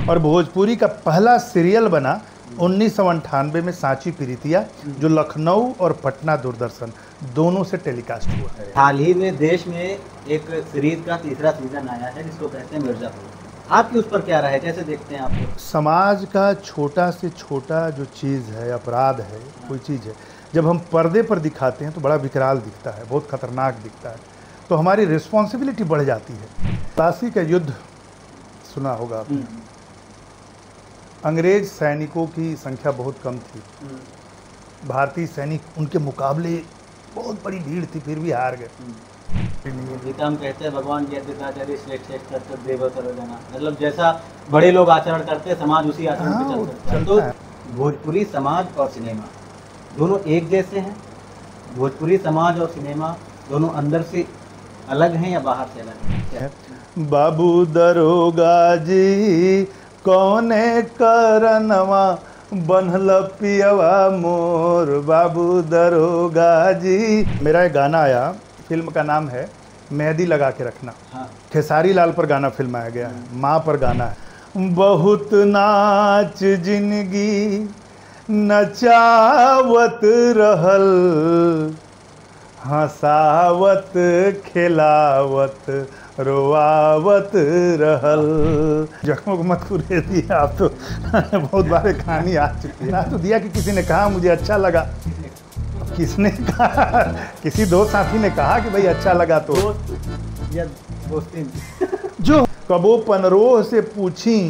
और भोजपुरी का पहला सीरियल बना 1998 में सांची प्रीतिया, जो लखनऊ और पटना दूरदर्शन दोनों से टेलीकास्ट हुआ है। हाल ही में देश में एक सीरीज का तीसरा सीजन आया है जिसको कहते हैं मिर्जापुर। आपकी उस पर क्या राय है, कैसे देखते हैं आप? समाज का छोटा से छोटा जो चीज़ है, अपराध है, कोई चीज़ है, जब हम पर्दे पर दिखाते हैं तो बड़ा विकराल दिखता है, बहुत खतरनाक दिखता है, तो हमारी रिस्पॉन्सिबिलिटी बढ़ जाती है। प्लासी का युद्ध सुना होगा आपने। अंग्रेज सैनिकों की संख्या बहुत कम थी, भारतीय सैनिक उनके मुकाबले बहुत बड़ी भीड़ थी, फिर भी हार गए। गीता में कहते हैं भगवान की अद्विताचार्य श्रेष्ठ श्रेष्ठ देवतर जना, मतलब जैसा बड़े लोग आचरण करते हैं समाज उसी आचरण पे चलता है। तो भोजपुरी समाज और सिनेमा दोनों एक जैसे हैं? भोजपुरी समाज और सिनेमा दोनों अंदर से अलग हैं या बाहर से अलग हैं? बाबू दरोगा जी कौने करनवा बनल पियवा मोर, बाबू दरोगा जी। मेरा एक गाना आया, फिल्म का नाम है मेहंदी लगा के रखना। हाँ। खेसारी लाल पर गाना फिल्माया गया है, माँ पर गाना है। बहुत नाच जिंदगी नचावत रहल, हंसावत खिलावत रोआवत रहल। जख्मों को मत पूरे दिया, आप तो बहुत बार कहानी आ चुकी है ना। तो दिया कि किसी ने कहा मुझे अच्छा लगा, किसने कहा? किसी दोस्त साथी ने कहा कि भाई अच्छा लगा, तो दोस्ती जो कबो पनरोह से पूछी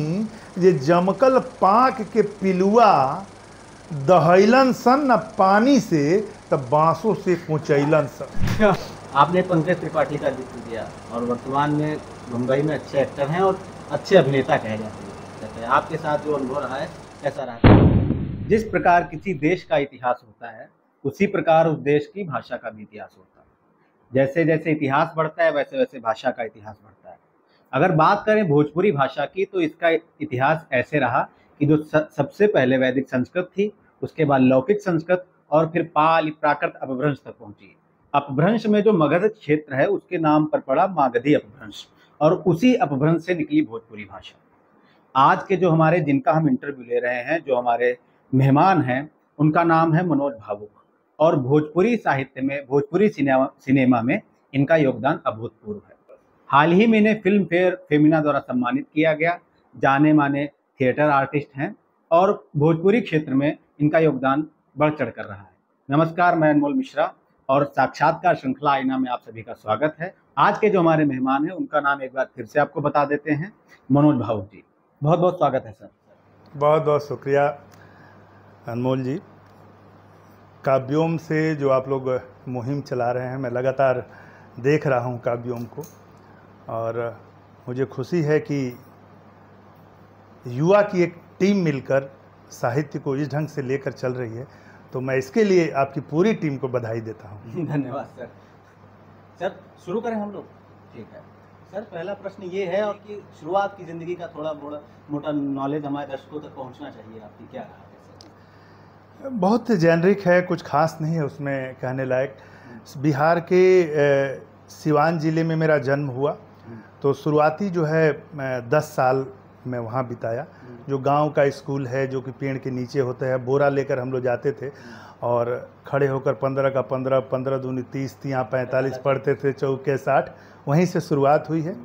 ये जमकल पाक के पिलुआ, दहैलन सन न पानी से तब बांसों से कुचैलन सन। आपने पंकज त्रिपाठी का जिक्र किया और वर्तमान में मुंबई में अच्छे एक्टर हैं और अच्छे अभिनेता कहे जाते हैं। आपके साथ जो अनुभव रहा है कैसा रहा? जिस प्रकार किसी देश का इतिहास होता है उसी प्रकार उस देश की भाषा का भी इतिहास होता है। जैसे जैसे इतिहास बढ़ता है वैसे वैसे भाषा का इतिहास बढ़ता है। अगर बात करें भोजपुरी भाषा की तो इसका इतिहास ऐसे रहा कि जो सबसे पहले वैदिक संस्कृत थी, उसके बाद लौकिक संस्कृत और फिर पाली प्राकृत अपभ्रंश तक पहुंची। अपभ्रंश में जो मगध क्षेत्र है उसके नाम पर पड़ा मागधी अपभ्रंश, और उसी अपभ्रंश से निकली भोजपुरी भाषा। आज के जो हमारे जिनका हम इंटरव्यू ले रहे हैं, जो हमारे मेहमान हैं, उनका नाम है मनोज भावुक, और भोजपुरी साहित्य में, भोजपुरी सिनेमा में इनका योगदान अभूतपूर्व है। हाल ही में इन्हें फिल्म फेयर फेमिना द्वारा सम्मानित किया गया। जाने माने थिएटर आर्टिस्ट हैं और भोजपुरी क्षेत्र में इनका योगदान बढ़ चढ़ कर रहा है। नमस्कार, मैं अनमोल मिश्रा और साक्षात्कार श्रृंखला आईना में आप सभी का स्वागत है। आज के जो हमारे मेहमान हैं उनका नाम एक बार फिर से आपको बता देते हैं, मनोज भावुक जी। बहुत बहुत स्वागत है सर। बहुत बहुत शुक्रिया अनमोल जी। काव्योम से जो आप लोग मुहिम चला रहे हैं, मैं लगातार देख रहा हूं काव्योम को, और मुझे खुशी है कि युवा की एक टीम मिलकर साहित्य को इस ढंग से लेकर चल रही है, तो मैं इसके लिए आपकी पूरी टीम को बधाई देता हूं। धन्यवाद सर। सर शुरू करें हम लोग? ठीक है सर, पहला प्रश्न ये है, और कि शुरुआत की ज़िंदगी का थोड़ा मोटा नॉलेज हमारे दर्शकों तक पहुंचना चाहिए। आपकी क्या रहा? बहुत जेनरिक है, कुछ खास नहीं है उसमें कहने लायक। बिहार के सिवान ज़िले में मेरा जन्म हुआ, तो शुरुआती जो है 10 साल मैं वहाँ बिताया। जो गांव का स्कूल है, जो कि पेड़ के नीचे होता है, बोरा लेकर हम लोग जाते थे और खड़े होकर 15 का 15, 15 दूनी 30, 45 पढ़ते थे, चौके 60, वहीं से शुरुआत हुई है।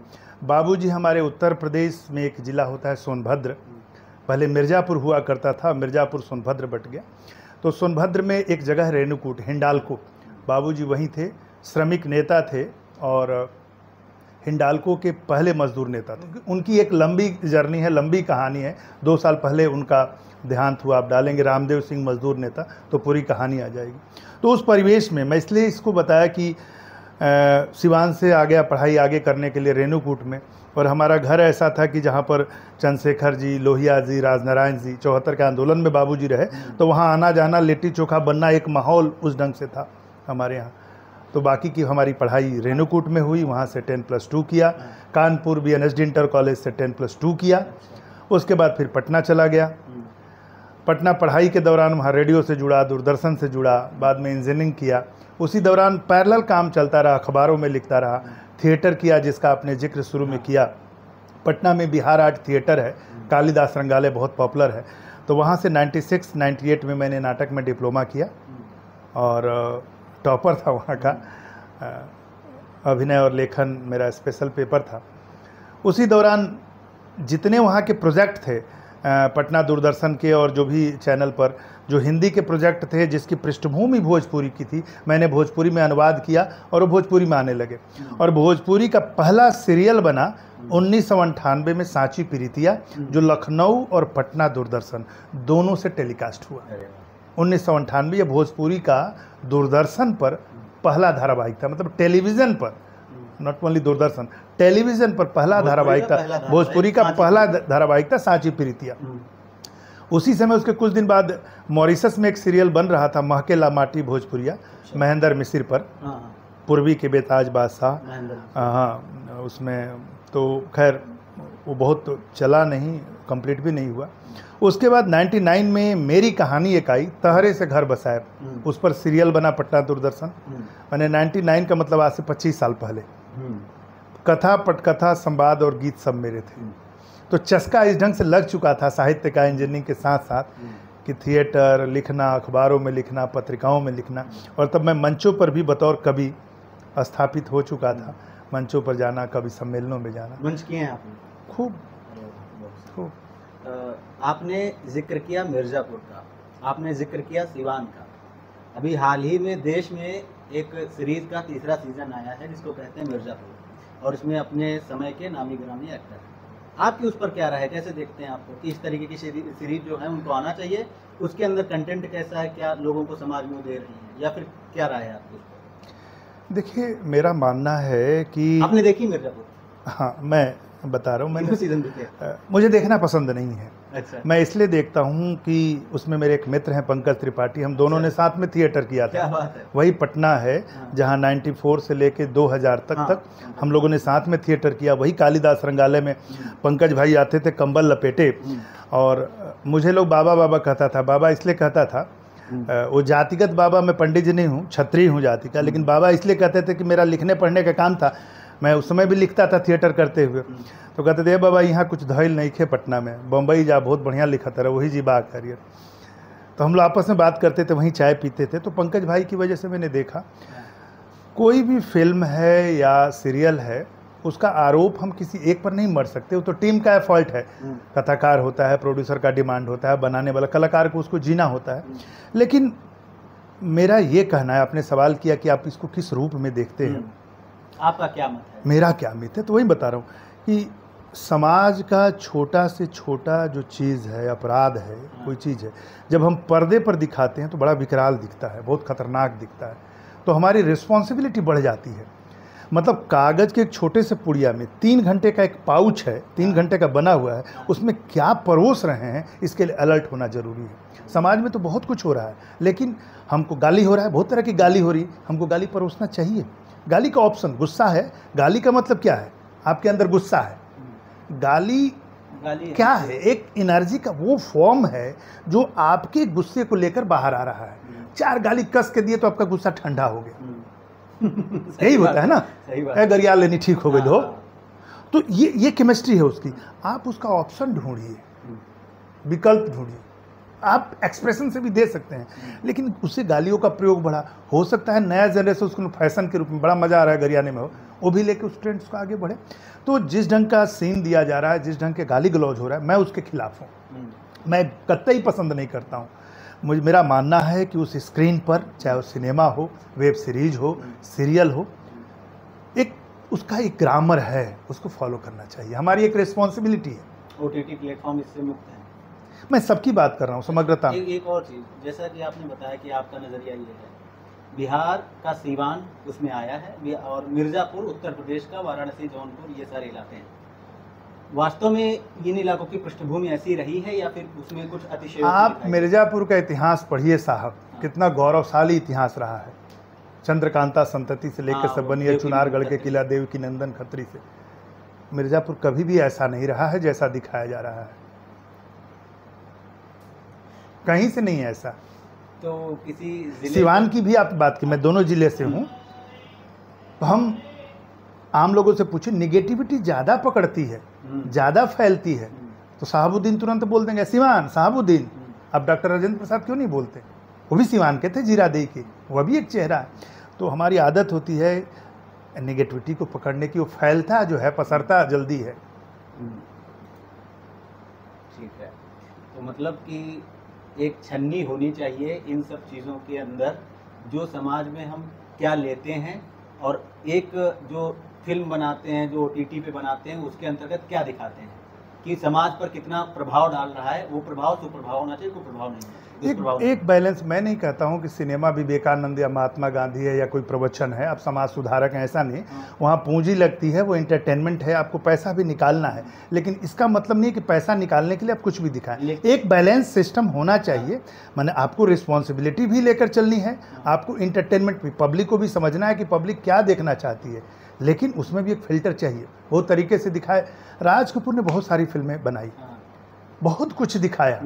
बाबूजी हमारे उत्तर प्रदेश में एक ज़िला होता है सोनभद्र, पहले मिर्ज़ापुर हुआ करता था, मिर्ज़ापुर सोनभद्र बट गया। तो सोनभद्र में एक जगह है रेणुकूट, हिंडाल्को, बाबूजी वहीं थे, श्रमिक नेता थे और हिंडाल्को के पहले मजदूर नेता थे। उनकी एक लंबी जर्नी है, लंबी कहानी है। 2 साल पहले उनका देहांत हुआ। आप डालेंगे रामदेव सिंह मजदूर नेता तो पूरी कहानी आ जाएगी। तो उस परिवेश में मैं इसलिए इसको बताया कि सिवान से आ गया पढ़ाई आगे करने के लिए रेणुकूट में, और हमारा घर ऐसा था कि जहाँ पर चंद्रशेखर जी, लोहिया जी, राजनारायण जी, 74 के आंदोलन में बाबूजी रहे, तो वहाँ आना जाना, लिट्टी चोखा बनना, एक माहौल उस ढंग से था हमारे यहाँ। तो बाकी की हमारी पढ़ाई रेणुकूट में हुई, वहाँ से 10+2 किया। कानपुर BNSD इंटर कॉलेज से 10+2 किया। उसके बाद फिर पटना चला गया। पटना पढ़ाई के दौरान वहाँ रेडियो से जुड़ा, दूरदर्शन से जुड़ा, बाद में इंजीनियरिंग किया। उसी दौरान पैरेलल काम चलता रहा, अखबारों में लिखता रहा, थिएटर किया जिसका आपने जिक्र शुरू में किया, पटना में बिहार आर्ट थिएटर है, कालिदास रंगालय बहुत पॉपुलर है, तो वहाँ से 96-98 में मैंने नाटक में डिप्लोमा किया और टॉपर था वहाँ का। अभिनय और लेखन मेरा स्पेशल पेपर था। उसी दौरान जितने वहाँ के प्रोजेक्ट थे पटना दूरदर्शन के और जो भी चैनल पर जो हिंदी के प्रोजेक्ट थे जिसकी पृष्ठभूमि भोजपुरी की थी, मैंने भोजपुरी में अनुवाद किया और वो भोजपुरी में आने लगे। और भोजपुरी का पहला सीरियल बना 1998 में सांची प्रीतिया, जो लखनऊ और पटना दूरदर्शन दोनों से टेलीकास्ट हुआ। 1998 ये भोजपुरी का दूरदर्शन पर पहला धारावाहिक था, मतलब टेलीविज़न पर, नॉट ओनली दूरदर्शन, टेलीविज़न पर पहला धारावाहिक था, भोजपुरी का पहला धारावाहिक था सांची प्रीतिया। उसी समय उसके कुछ दिन बाद मॉरिशस में एक सीरियल बन रहा था, महके ला माटी भोजपुरिया, महेंद्र मिसिर पर, पूर्वी के बेताज बादशाह। हाँ, उसमें तो खैर वो बहुत चला नहीं, कंप्लीट भी नहीं हुआ। उसके बाद 99 में मेरी कहानी एक आई, तहरे से घर बसाए, उस पर सीरियल बना पटना दूरदर्शन। मैंने 99 का मतलब आज से 25 साल पहले। कथा, पटकथा, संवाद और गीत सब मेरे थे। तो चस्का इस ढंग से लग चुका था साहित्य का, इंजीनियरिंग के साथ साथ, कि थिएटर लिखना, अखबारों में लिखना, पत्रिकाओं में लिखना। और तब मैं मंचों पर भी बतौर कवि स्थापित हो चुका था, मंचों पर जाना, कवि सम्मेलनों में जाना। मंच किए हैं आपने? खूब। आपने जिक्र किया मिर्ज़ापुर का, आपने जिक्र किया सिवान का। अभी हाल ही में देश में एक सीरीज़ का तीसरा सीज़न आया है जिसको कहते हैं मिर्ज़ापुर, और इसमें अपने समय के नामी गिरामी एक्टर हैं। आपकी उस पर क्या राय है, कैसे देखते हैं आपको कि इस तरीके की सीरीज जो है उनको आना चाहिए, उसके अंदर कंटेंट कैसा है, क्या लोगों को समाज में दे रही है, या फिर क्या राय है आपकी उस पर? देखिए, मेरा मानना है कि आपने देखी मिर्ज़ापुर? हाँ, मैं बता रहा हूँ, मैंने सीजन मुझे देखना पसंद नहीं है। अच्छा। मैं इसलिए देखता हूँ कि उसमें मेरे एक मित्र हैं पंकज त्रिपाठी, हम दोनों ने साथ में थिएटर किया था। क्या बात है। वही पटना है जहाँ 94 से लेके 2000 तक हम लोगों ने साथ में थिएटर किया। वही कालिदास रंगालय में पंकज भाई आते थे कंबल लपेटे, और मुझे लोग बाबा बाबा कहता था। बाबा इसलिए कहता था, वो जातिगत बाबा, मैं पंडित जी नहीं हूँ, क्षत्रिय हूँ जाति का, लेकिन बाबा इसलिए कहते थे कि मेरा लिखने पढ़ने का काम था, मैं उस समय भी लिखता था थिएटर करते हुए। तो कहते थे, बाबा यहाँ कुछ धैल नहीं खे पटना में, बम्बई जा बहुत बढ़िया लिखा था, वही जी बात करिए। तो हम लोग आपस में बात करते थे, वहीं चाय पीते थे। तो पंकज भाई की वजह से मैंने देखा, कोई भी फिल्म है या सीरियल है, उसका आरोप हम किसी एक पर नहीं मर सकते, वो तो टीम का फॉल्ट है। कथाकार होता है, प्रोड्यूसर का डिमांड होता है, बनाने वाला कलाकार को उसको जीना होता है। लेकिन मेरा ये कहना है, आपने सवाल किया कि आप इसको किस रूप में देखते हैं, आपका क्या मत है? मेरा क्या मत है, तो वही बता रहा हूँ कि समाज का छोटा से छोटा जो चीज़ है, अपराध है, कोई चीज़ है, जब हम पर्दे पर दिखाते हैं तो बड़ा विकराल दिखता है, बहुत खतरनाक दिखता है। तो हमारी रिस्पॉन्सिबिलिटी बढ़ जाती है। मतलब कागज़ के एक छोटे से पुड़िया में 3 घंटे का एक पाउच है, 3 घंटे का बना हुआ है, उसमें क्या परोस रहे हैं, इसके लिए अलर्ट होना ज़रूरी है। समाज में तो बहुत कुछ हो रहा है, लेकिन हमको गाली हो रहा है, बहुत तरह की गाली हो रही, हमको गाली परोसना चाहिए। गाली का ऑप्शन गुस्सा है। गाली का मतलब क्या है, आपके अंदर गुस्सा है। गाली क्या है, एक एनर्जी का वो फॉर्म है जो आपके गुस्से को लेकर बाहर आ रहा है। 4 गाली कस के दिए तो आपका गुस्सा ठंडा हो गया। यही होता है ना, गरिया लेनी ठीक हो गई हो। तो ये केमिस्ट्री है उसकी। आप उसका ऑप्शन ढूंढिए, विकल्प ढूंढिए। आप एक्सप्रेशन से भी दे सकते हैं, लेकिन उससे गालियों का प्रयोग बढ़ा हो सकता है। नया जनरेशन उसको फैशन के रूप में बड़ा मज़ा आ रहा है गरियाने में, वो भी लेके उस ट्रेंड्स को आगे बढ़े। तो जिस ढंग का सीन दिया जा रहा है, जिस ढंग के गाली गलौज हो रहा है, मैं उसके खिलाफ हूँ। मैं कतई पसंद नहीं करता हूँ। मेरा मानना है कि उस स्क्रीन पर, चाहे वो सिनेमा हो, वेब सीरीज हो, सीरियल हो, एक उसका एक ग्रामर है, उसको फॉलो करना चाहिए। हमारी एक रिस्पॉन्सिबिलिटी है। OTT प्लेटफॉर्म इससे मुक्त है। मैं सबकी बात कर रहा हूँ, समग्रता। एक और चीज़, जैसा कि आपने बताया कि आपका नज़रिया ये है, बिहार का सीवान उसमें आया है, और मिर्ज़ापुर उत्तर प्रदेश का, वाराणसी, जौनपुर, ये सारे इलाके हैं। वास्तव में इन इलाकों की पृष्ठभूमि ऐसी रही है या फिर उसमें कुछ अतिशय? आप मिर्ज़ापुर का इतिहास पढ़िए साहब, कितना गौरवशाली इतिहास रहा है। चंद्रकांता संतति से लेकर सबनिया, चुनारगढ़ के किला, देव की नंदन खत्री से, मिर्ज़ापुर कभी भी ऐसा नहीं रहा है जैसा दिखाया जा रहा है। कहीं से नहीं ऐसा। तो किसी सिवान की भी आप बात की, मैं दोनों जिले से हूँ। तो हम आम लोगों से पूछिए, निगेटिविटी ज़्यादा पकड़ती है, ज़्यादा फैलती है, तो साहबुद्दीन तुरंत बोल देंगे सिवान साहबुद्दीन। अब डॉक्टर राजेंद्र प्रसाद क्यों नहीं बोलते? वो भी सिवान के थे, जीरादेई के, वह भी एक चेहरा है। तो हमारी आदत होती है निगेटिविटी को पकड़ने की, वो फैलता जो है, पसरता जल्दी है। ठीक है, तो मतलब कि एक छन्नी होनी चाहिए इन सब चीज़ों के अंदर, जो समाज में हम क्या लेते हैं और एक जो फिल्म बनाते हैं, जो OTT पे बनाते हैं, उसके अंतर्गत क्या दिखाते हैं कि समाज पर कितना प्रभाव डाल रहा है। वो प्रभाव सुप्रभाव होना चाहिए, कोई प्रभाव नहीं है। एक बैलेंस। मैं नहीं कहता हूँ कि सिनेमा विवेकानंद या महात्मा गांधी है या कोई प्रवचन है, आप समाज सुधारक हैं, ऐसा नहीं। वहाँ पूंजी लगती है, वो एंटरटेनमेंट है, आपको पैसा भी निकालना है, लेकिन इसका मतलब नहीं कि पैसा निकालने के लिए आप कुछ भी दिखाएं। एक बैलेंस सिस्टम होना चाहिए। माने आपको रिस्पॉन्सिबिलिटी भी लेकर चलनी है, आपको इंटरटेनमेंट भी, पब्लिक को भी समझना है कि पब्लिक क्या देखना चाहती है, लेकिन उसमें भी एक फिल्टर चाहिए, बहुत तरीके से दिखाए। राज कपूर ने बहुत सारी फिल्में बनाई, बहुत कुछ दिखाया।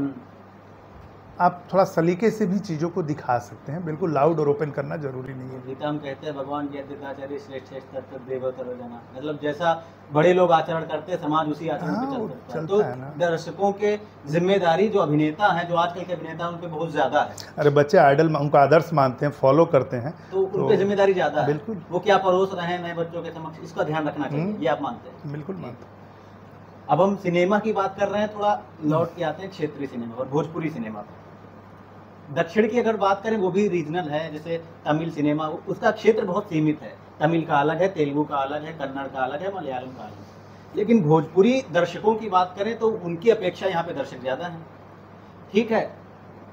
आप थोड़ा सलीके से भी चीज़ों को दिखा सकते हैं, बिल्कुल लाउड और ओपन करना जरूरी नहीं है। गीता हम कहते हैं भगवान की आचार्य श्रेष्ठ देवतर जाना, मतलब जैसा बड़े लोग आचरण करते हैं, समाज उसी आचरण पे चलता है। तो दर्शकों के जिम्मेदारी, जो अभिनेता हैं, जो आजकल के अभिनेता हैं, उन पे बहुत ज़्यादा है। अरे बच्चे आइडल, उनका आदर्श मानते हैं, फॉलो करते हैं, तो उन पे जिम्मेदारी ज़्यादा है। बिल्कुल। वो क्या परोस रहे हैं नए बच्चों के समक्ष, इसका ध्यान रखना चाहिए, ये आप मानते हैं? बिल्कुल मानते हैं। अब हम सिनेमा की बात कर रहे हैं, थोड़ा लौट के आते हैं क्षेत्रीय सिनेमा और भोजपुरी सिनेमा पर। दक्षिण की अगर बात करें, वो भी रीजनल है, जैसे तमिल सिनेमा, उसका क्षेत्र बहुत सीमित है। तमिल का अलग है, तेलुगु का अलग है, कन्नड़ का अलग है, मलयालम का अलग है। लेकिन भोजपुरी दर्शकों की बात करें तो उनकी अपेक्षा यहाँ पे दर्शक ज़्यादा हैं। ठीक है,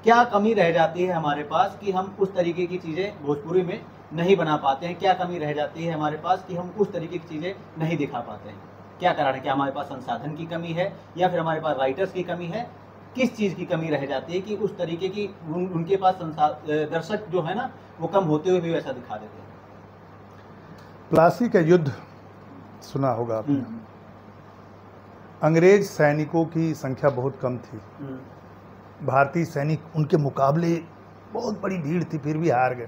क्या कमी रह जाती है हमारे पास कि हम उस तरीके की चीज़ें भोजपुरी में नहीं बना पाते हैं? क्या कमी रह जाती है हमारे पास कि हम उस तरीके की चीज़ें नहीं दिखा पाते हैं? क्या कारण है? क्या हमारे पास संसाधन की कमी है, या फिर हमारे पास राइटर्स की कमी है? किस चीज़ की कमी रह जाती है कि उस तरीके की उनके पास दर्शक जो है ना, वो कम होते हुए भी वैसा दिखा देते हैं? प्लासी का युद्ध सुना होगा आपने। अंग्रेज सैनिकों की संख्या बहुत कम थी, भारतीय सैनिक उनके मुकाबले बहुत बड़ी भीड़ थी, फिर भी हार गए।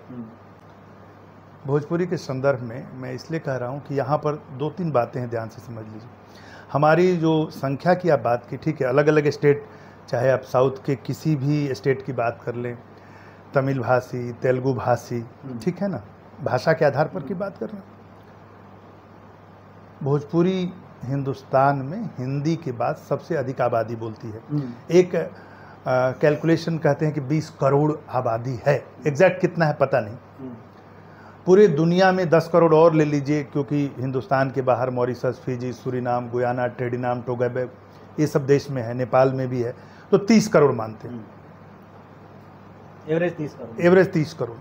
भोजपुरी के संदर्भ में मैं इसलिए कह रहा हूँ कि यहाँ पर 2-3 बातें हैं, ध्यान से समझ लीजिए। हमारी जो संख्या की आप बात की, ठीक है, अलग अलग स्टेट, चाहे आप साउथ के किसी भी स्टेट की बात कर लें, तमिल भाषी, तेलुगु भाषी, ठीक है ना, भाषा के आधार पर की बात कर लें। भोजपुरी हिंदुस्तान में हिंदी के बाद सबसे अधिक आबादी बोलती है। एक कैलकुलेशन कहते हैं कि 20 करोड़ आबादी है, एग्जैक्ट कितना है पता नहीं। पूरे दुनिया में 10 करोड़ और ले लीजिए, क्योंकि हिंदुस्तान के बाहर Mauritius, Fiji, Suriname, Guyana, Trinidad, Tobago, ये सब देश में है, नेपाल में भी है, तो 30 करोड़ मानते हैं। एवरेज 30 करोड़। एवरेज 30 करोड़।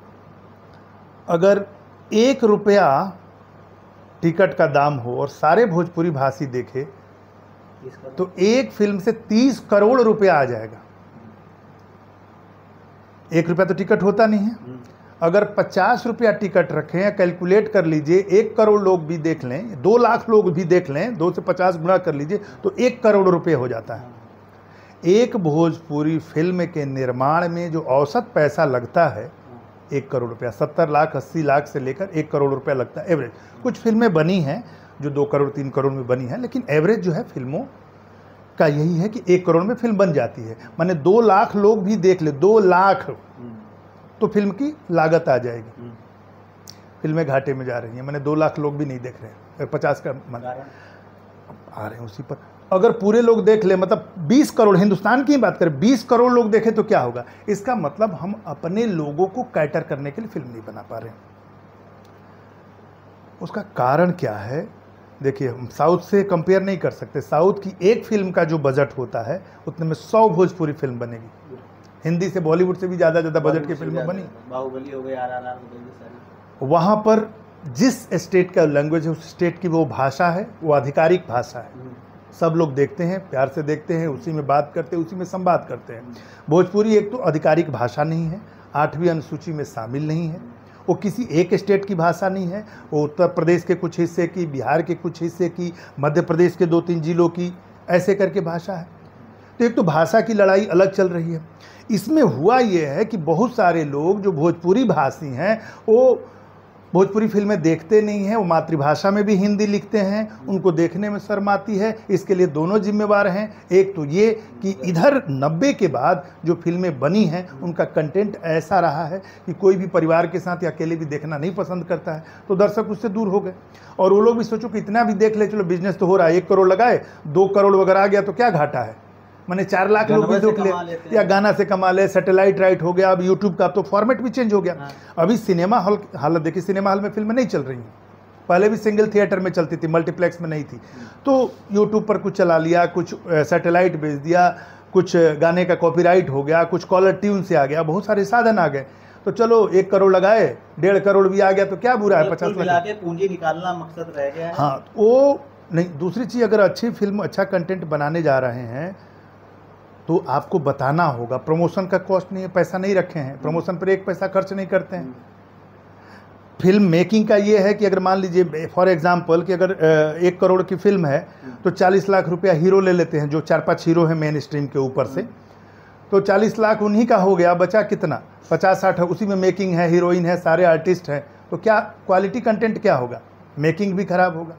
अगर 1 रुपया टिकट का दाम हो और सारे भोजपुरी भाषी देखे तो एक फिल्म से 30 करोड़ रुपया आ जाएगा। 1 रुपया तो टिकट होता नहीं है। अगर 50 रुपया टिकट रखें, या कैलकुलेट कर लीजिए 1 करोड़ लोग भी देख लें, 2 लाख लोग भी देख लें, 2 से 50 गुणा कर लीजिए तो 1 करोड़ रुपये हो जाता है। एक भोजपुरी फिल्म के निर्माण में जो औसत पैसा लगता है 1 करोड़ रुपया, 70 लाख 80 लाख से लेकर 1 करोड़ रुपया लगता है एवरेज। कुछ फिल्में बनी हैं जो 2 करोड़ 3 करोड़ में बनी हैं, लेकिन एवरेज जो है फिल्मों का यही है कि 1 करोड़ में फिल्म बन जाती है। माने 2 लाख लोग भी देख ले, 2 लाख, तो फिल्म की लागत आ जाएगी। फिल्में घाटे में जा रही हैं, मैंने 2 लाख लोग भी नहीं देख रहे हैं, 50 का आ रहे हैं उसी पर। अगर पूरे लोग देख ले, मतलब 20 करोड़, हिंदुस्तान की बात करें, 20 करोड़ लोग देखे तो क्या होगा? इसका मतलब हम अपने लोगों को कैटर करने के लिए फिल्म नहीं बना पा रहे हैं। उसका कारण क्या है? देखिए, हम साउथ से कंपेयर नहीं कर सकते। साउथ की एक फिल्म का जो बजट होता है उतने में 100 भोजपुरी फिल्म बनेगी। हिंदी से, बॉलीवुड से भी ज़्यादा बजट की फिल्में बनी। बाहुबली हो गई, RRR हो गई। वहाँ पर जिस स्टेट का लैंग्वेज है, उस स्टेट की वो भाषा है, वो आधिकारिक भाषा है। सब लोग देखते हैं, प्यार से देखते हैं, उसी में बात करते हैं, उसी में संवाद करते हैं। भोजपुरी एक तो आधिकारिक भाषा नहीं है, 8वीं अनुसूची में शामिल नहीं है, वो किसी एक स्टेट की भाषा नहीं है, वो उत्तर प्रदेश के कुछ हिस्से की, बिहार के कुछ हिस्से की, मध्य प्रदेश के 2-3 जिलों की, ऐसे करके भाषा है। तो एक तो भाषा की लड़ाई अलग चल रही है। इसमें हुआ ये है कि बहुत सारे लोग जो भोजपुरी भाषी हैं वो भोजपुरी फिल्में देखते नहीं हैं, वो मातृभाषा में भी हिंदी लिखते हैं, उनको देखने में शर्म आती है। इसके लिए दोनों जिम्मेवार हैं। एक तो ये कि इधर 90 के बाद जो फिल्में बनी हैं उनका कंटेंट ऐसा रहा है कि कोई भी परिवार के साथ या अकेले भी देखना नहीं पसंद करता है, तो दर्शक उससे दूर हो गए। और वो लोग भी सोचो कि इतना भी देख ले, चलो बिजनेस तो हो रहा है, 1 करोड़ लगाए 2 करोड़ वगैरह आ गया तो क्या घाटा है, मैंने 4 लाख लोग भी देख ले या गाना से कमा ले, सैटेलाइट राइट हो गया, अब यूट्यूब का तो फॉर्मेट भी चेंज हो गया। अभी सिनेमा हॉल हालत देखिए, सिनेमा हॉल में फिल्में नहीं चल रही हैं, पहले भी सिंगल थिएटर में चलती थी, मल्टीप्लेक्स में नहीं थी। तो यूट्यूब पर कुछ चला लिया, कुछ सैटेलाइट भेज दिया, कुछ गाने का कॉपीराइट हो गया, कुछ कॉलर ट्यून से आ गया, बहुत सारे साधन आ गए। तो चलो 1 करोड़ लगाए, 1.5 करोड़ भी आ गया तो क्या बुरा है, 50 लाख पूंजी निकालना मकसद रह गया है। हाँ, वो नहीं। दूसरी चीज़, अगर अच्छी फिल्म अच्छा कंटेंट बनाने जा रहे हैं तो आपको बताना होगा। प्रमोशन का कॉस्ट नहीं है, पैसा नहीं रखे हैं, प्रमोशन पर 1 पैसा खर्च नहीं करते हैं। फिल्म मेकिंग का ये है कि अगर मान लीजिए फॉर एग्जांपल कि अगर 1 करोड़ की फिल्म है तो 40 लाख रुपया हीरो ले लेते हैं, जो 4-5 हीरो हैं मेन स्ट्रीम के ऊपर से, तो 40 लाख उन्हीं का हो गया, बचा कितना 50-60, उसी में मेकिंग है, हीरोइन है, सारे आर्टिस्ट हैं, तो क्या क्वालिटी कंटेंट क्या होगा, मेकिंग भी खराब होगा।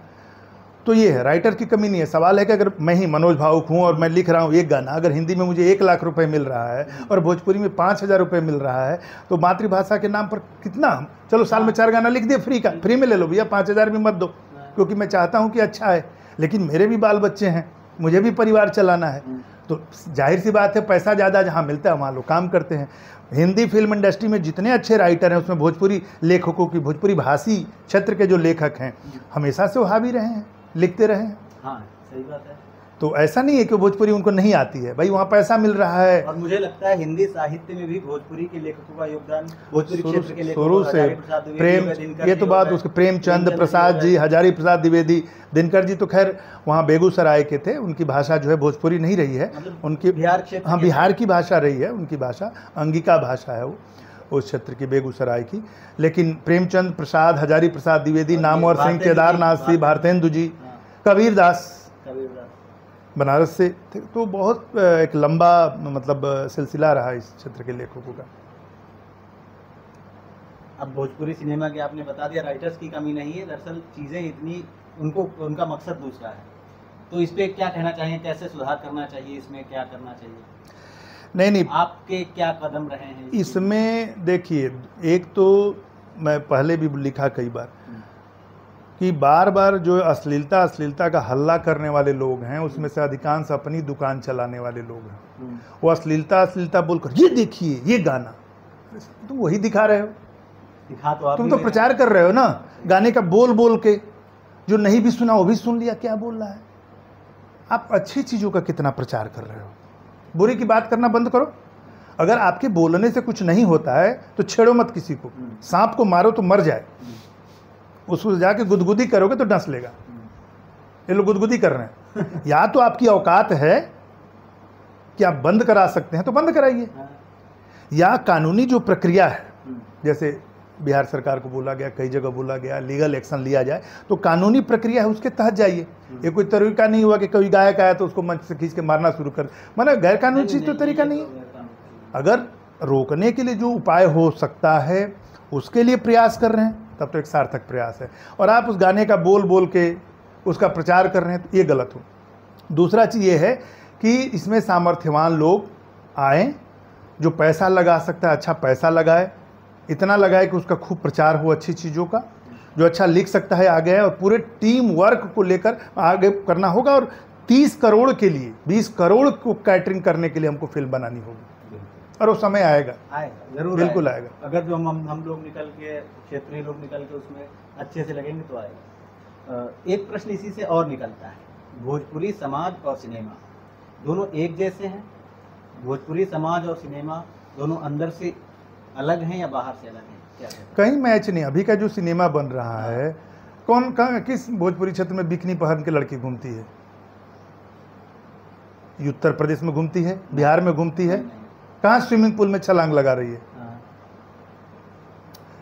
तो ये है, राइटर की कमी नहीं है। सवाल है कि अगर मैं ही मनोज भावुक हूँ और मैं लिख रहा हूँ एक गाना, अगर हिंदी में मुझे 1 लाख रुपए मिल रहा है और भोजपुरी में 5,000 रुपये मिल रहा है, तो मातृभाषा के नाम पर कितना, चलो साल में 4 गाना लिख दिए फ्री का, फ्री में ले लो भैया, 5,000 भी मत दो, क्योंकि मैं चाहता हूँ कि अच्छा है, लेकिन मेरे भी बाल बच्चे हैं, मुझे भी परिवार चलाना है। तो जाहिर सी बात है, पैसा ज़्यादा जहाँ मिलता है वहाँ लोग काम करते हैं। हिंदी फिल्म इंडस्ट्री में जितने अच्छे राइटर हैं उसमें भोजपुरी लेखकों की, भोजपुरी भाषी क्षेत्र के जो लेखक हैं हमेशा से वो हावी रहे हैं, लिखते रहे हैं। हाँ, सही बात है। तो ऐसा नहीं है कि भोजपुरी उनको नहीं आती है, भाई वहाँ पैसा मिल रहा है। और मुझे लगता है हिंदी साहित्य में भी भोजपुरी के लेखकों का योगदान, भोजपुरी क्षेत्र के लेखकों शुरू से प्रेम, ये तो बात उसके प्रेमचंद प्रसाद जी, हजारी प्रसाद द्विवेदी, दिनकर जी तो खैर वहाँ बेगूसराय के थे, उनकी भाषा जो है भोजपुरी नहीं रही है, उनकी बिहार क्षेत्र, हाँ बिहार की भाषा रही है, उनकी भाषा अंगिका भाषा है वो उस क्षेत्र की, बेगूसराय की। लेकिन प्रेमचंद प्रसाद, हजारी प्रसाद द्विवेदी, नामवर सिंह, केदारनाथ सिंह, भारतेंदु जी, कबीर दास बनारस से थे। तो बहुत एक लंबा मतलब सिलसिला रहा इस क्षेत्र के लेखकों का। अब भोजपुरी सिनेमा की आपने बता दिया, राइटर्स की कमी नहीं है, दरअसल चीज़ें इतनी, उनका मकसद दूसरा है। तो इस पर क्या कहना चाहिए, कैसे सुधार करना चाहिए, इसमें क्या करना चाहिए? नहीं, आपके क्या कदम रहे हैं इसमें? देखिए, एक तो मैं पहले भी लिखा कई बार कि बार बार जो अश्लीलता का हल्ला करने वाले लोग हैं उसमें से अधिकांश अपनी दुकान चलाने वाले लोग हैं। वो अश्लीलता बोलकर ये देखिए ये गाना, तुम वही दिखा रहे हो, तुम तो प्रचार कर रहे हो ना, गाने का बोल के, जो नहीं भी सुना वो भी सुन लिया क्या बोल रहा है। आप अच्छी चीज़ों का कितना प्रचार कर रहे हो, बुरी की बात करना बंद करो। अगर आपके बोलने से कुछ नहीं होता है तो छेड़ो मत किसी को, सांप को मारो तो मर जाए, उसको जाके गुदगुदी करोगे तो डंस लेगा। ये लोग गुदगुदी कर रहे हैं। या तो आपकी औकात है कि आप बंद करा सकते हैं तो बंद कराइए, या कानूनी जो प्रक्रिया है, जैसे बिहार सरकार को बोला गया, कई जगह बोला गया लीगल एक्शन लिया जाए, तो कानूनी प्रक्रिया है उसके तहत जाइए। ये कोई तरीका नहीं हुआ कि कोई गायक आया तो उसको मंच से खींच के मारना शुरू कर, माना गैर कानूनी चीज़ तो तरीका नहीं है। अगर रोकने के लिए जो उपाय हो सकता है उसके लिए प्रयास कर रहे हैं तब तो एक सार्थक प्रयास है। और आप उस गाने का बोल के उसका प्रचार कर रहे हैं तो ये गलत हो। दूसरा चीज़ ये है कि इसमें सामर्थ्यवान लोग आएँ, जो पैसा लगा सकता है अच्छा पैसा लगाए, इतना लगाए कि उसका खूब प्रचार हो अच्छी चीज़ों का, जो अच्छा लिख सकता है आगे है, और पूरे टीम वर्क को लेकर आगे करना होगा। और 30 करोड़ के लिए 20 करोड़ को कैटरिंग करने के लिए हमको फिल्म बनानी होगी, और वो समय आएगा जरूर, बिल्कुल आएगा। अगर जो हम लोग निकल के, क्षेत्रीय लोग निकल के उसमें अच्छे से लगेंगे तो आएगा। एक प्रश्न इसी से और निकलता है, भोजपुरी समाज और सिनेमा दोनों एक जैसे हैं? भोजपुरी समाज और सिनेमा दोनों अंदर से अलग हैं या बाहर से अलग हैं? क्या कहीं मैच नहीं। अभी का जो सिनेमा बन रहा है, किस भोजपुरी क्षेत्र में बिकनी पहन के लड़की घूमती है? उत्तर प्रदेश में घूमती है, बिहार में घूमती है, कहाँ स्विमिंग पूल में छलांग लगा रही है?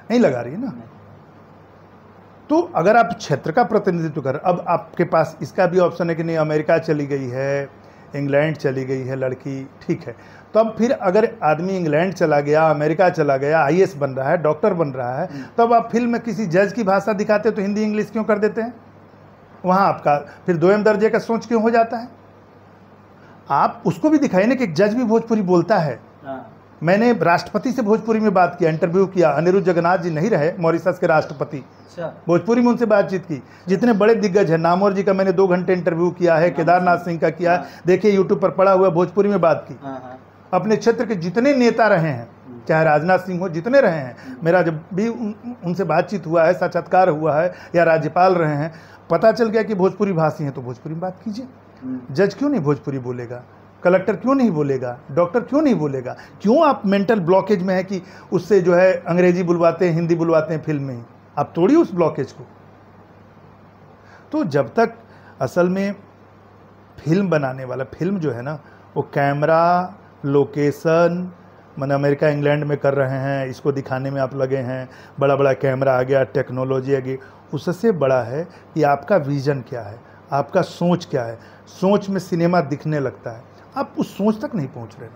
नहीं लगा रही है ना। तो अगर आप क्षेत्र का प्रतिनिधित्व कर, अब आपके पास इसका भी ऑप्शन है कि नहीं अमेरिका चली गई है इंग्लैंड चली गई है लड़की, ठीक है। तब फिर अगर आदमी इंग्लैंड चला गया, अमेरिका चला गया, आईएएस बन रहा है, डॉक्टर बन रहा है, तब आप फिल्म में किसी जज की भाषा दिखाते हो तो हिंदी इंग्लिश क्यों कर देते हैं? वहाँ आपका फिर दोयम दर्जे का सोच क्यों हो जाता है? आप उसको भी दिखाइए ना कि एक जज भी भोजपुरी बोलता है। मैंने राष्ट्रपति से भोजपुरी में बात किया, इंटरव्यू किया, अनिरुद्ध जगन्नाथ जी नहीं रहे मॉरिशस के राष्ट्रपति, भोजपुरी में उनसे बातचीत की। जितने बड़े दिग्गज हैं, नामवर जी का मैंने 2 घंटे इंटरव्यू किया है, केदारनाथ सिंह का किया है, देखिए यूट्यूब पर पड़ा हुआ, भोजपुरी में बात की। अपने क्षेत्र के जितने नेता रहे हैं, चाहे राजनाथ सिंह हो, जितने रहे हैं, मेरा जब भी उनसे बातचीत हुआ है, साक्षात्कार हुआ है, या राज्यपाल रहे हैं, पता चल गया कि भोजपुरी भाषी हैं, तो भोजपुरी में बात कीजिए। जज क्यों नहीं भोजपुरी बोलेगा? कलेक्टर क्यों नहीं बोलेगा? डॉक्टर क्यों नहीं बोलेगा? क्यों आप मेंटल ब्लॉकेज में है कि उससे जो है अंग्रेजी बुलवाते हैं, हिंदी बुलवाते हैं फिल्म में? आप तोड़िए उस ब्लॉकेज को। तो जब तक असल में फिल्म बनाने वाला, फिल्म जो है ना, वो कैमरा, लोकेशन, मैंने अमेरिका इंग्लैंड में कर रहे हैं, इसको दिखाने में आप लगे हैं, बड़ा बड़ा कैमरा आ गया, टेक्नोलॉजी आ गई, उससे बड़ा है कि आपका विज़न क्या है, आपका सोच क्या है। सोच में सिनेमा दिखने लगता है, आप उस सोच तक नहीं पहुंच रहे।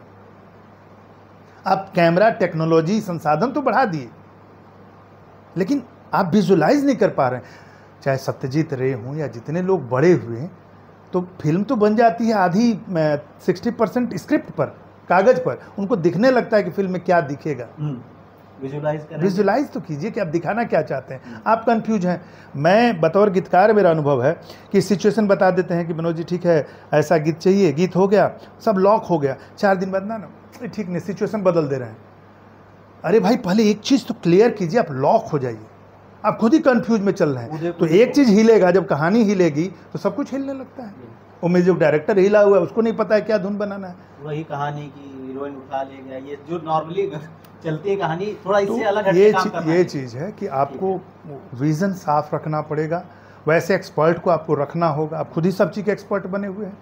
आप कैमरा, टेक्नोलॉजी, संसाधन तो बढ़ा दिए, लेकिन आप विजुलाइज नहीं कर पा रहे हैं। चाहे सत्यजीत रे हों या जितने लोग बड़े हुए हैं, तो फिल्म तो बन जाती है आधी 60% स्क्रिप्ट पर, कागज पर, उनको दिखने लगता है कि फिल्म में क्या दिखेगा। विजुलाइज तो कीजिए कि आप दिखाना क्या चाहते हैं। आप कंफ्यूज हैं। मैं बतौर गीतकार, मेरा अनुभव है कि सिचुएशन बता देते हैं कि मनोज जी ठीक है, ऐसा गीत चाहिए, गीत हो गया, सब लॉक हो गया, 4 दिन बाद ना ठीक नहीं, सिचुएशन बदल दे रहे हैं। अरे भाई, पहले एक चीज़ तो क्लियर कीजिए, आप लॉक हो जाइए, आप खुद ही कंफ्यूज में चल रहे हैं। तो एक चीज़ हिलेगा, जब कहानी हिलेगी तो सब कुछ हिलने लगता है। वो म्यूजिक डायरेक्टर हिला हुआ है, उसको नहीं पता है क्या धुन बनाना है। वही कहानी की हीरोइन उठा ले गया, ये जो नॉर्मली चलती है कहानी, थोड़ा इससे तो अलग ये चीज़ है कि आपको विज़न साफ रखना पड़ेगा। वैसे एक्सपर्ट को आपको रखना होगा, आप खुद ही सब चीज़ के एक्सपर्ट बने हुए हैं।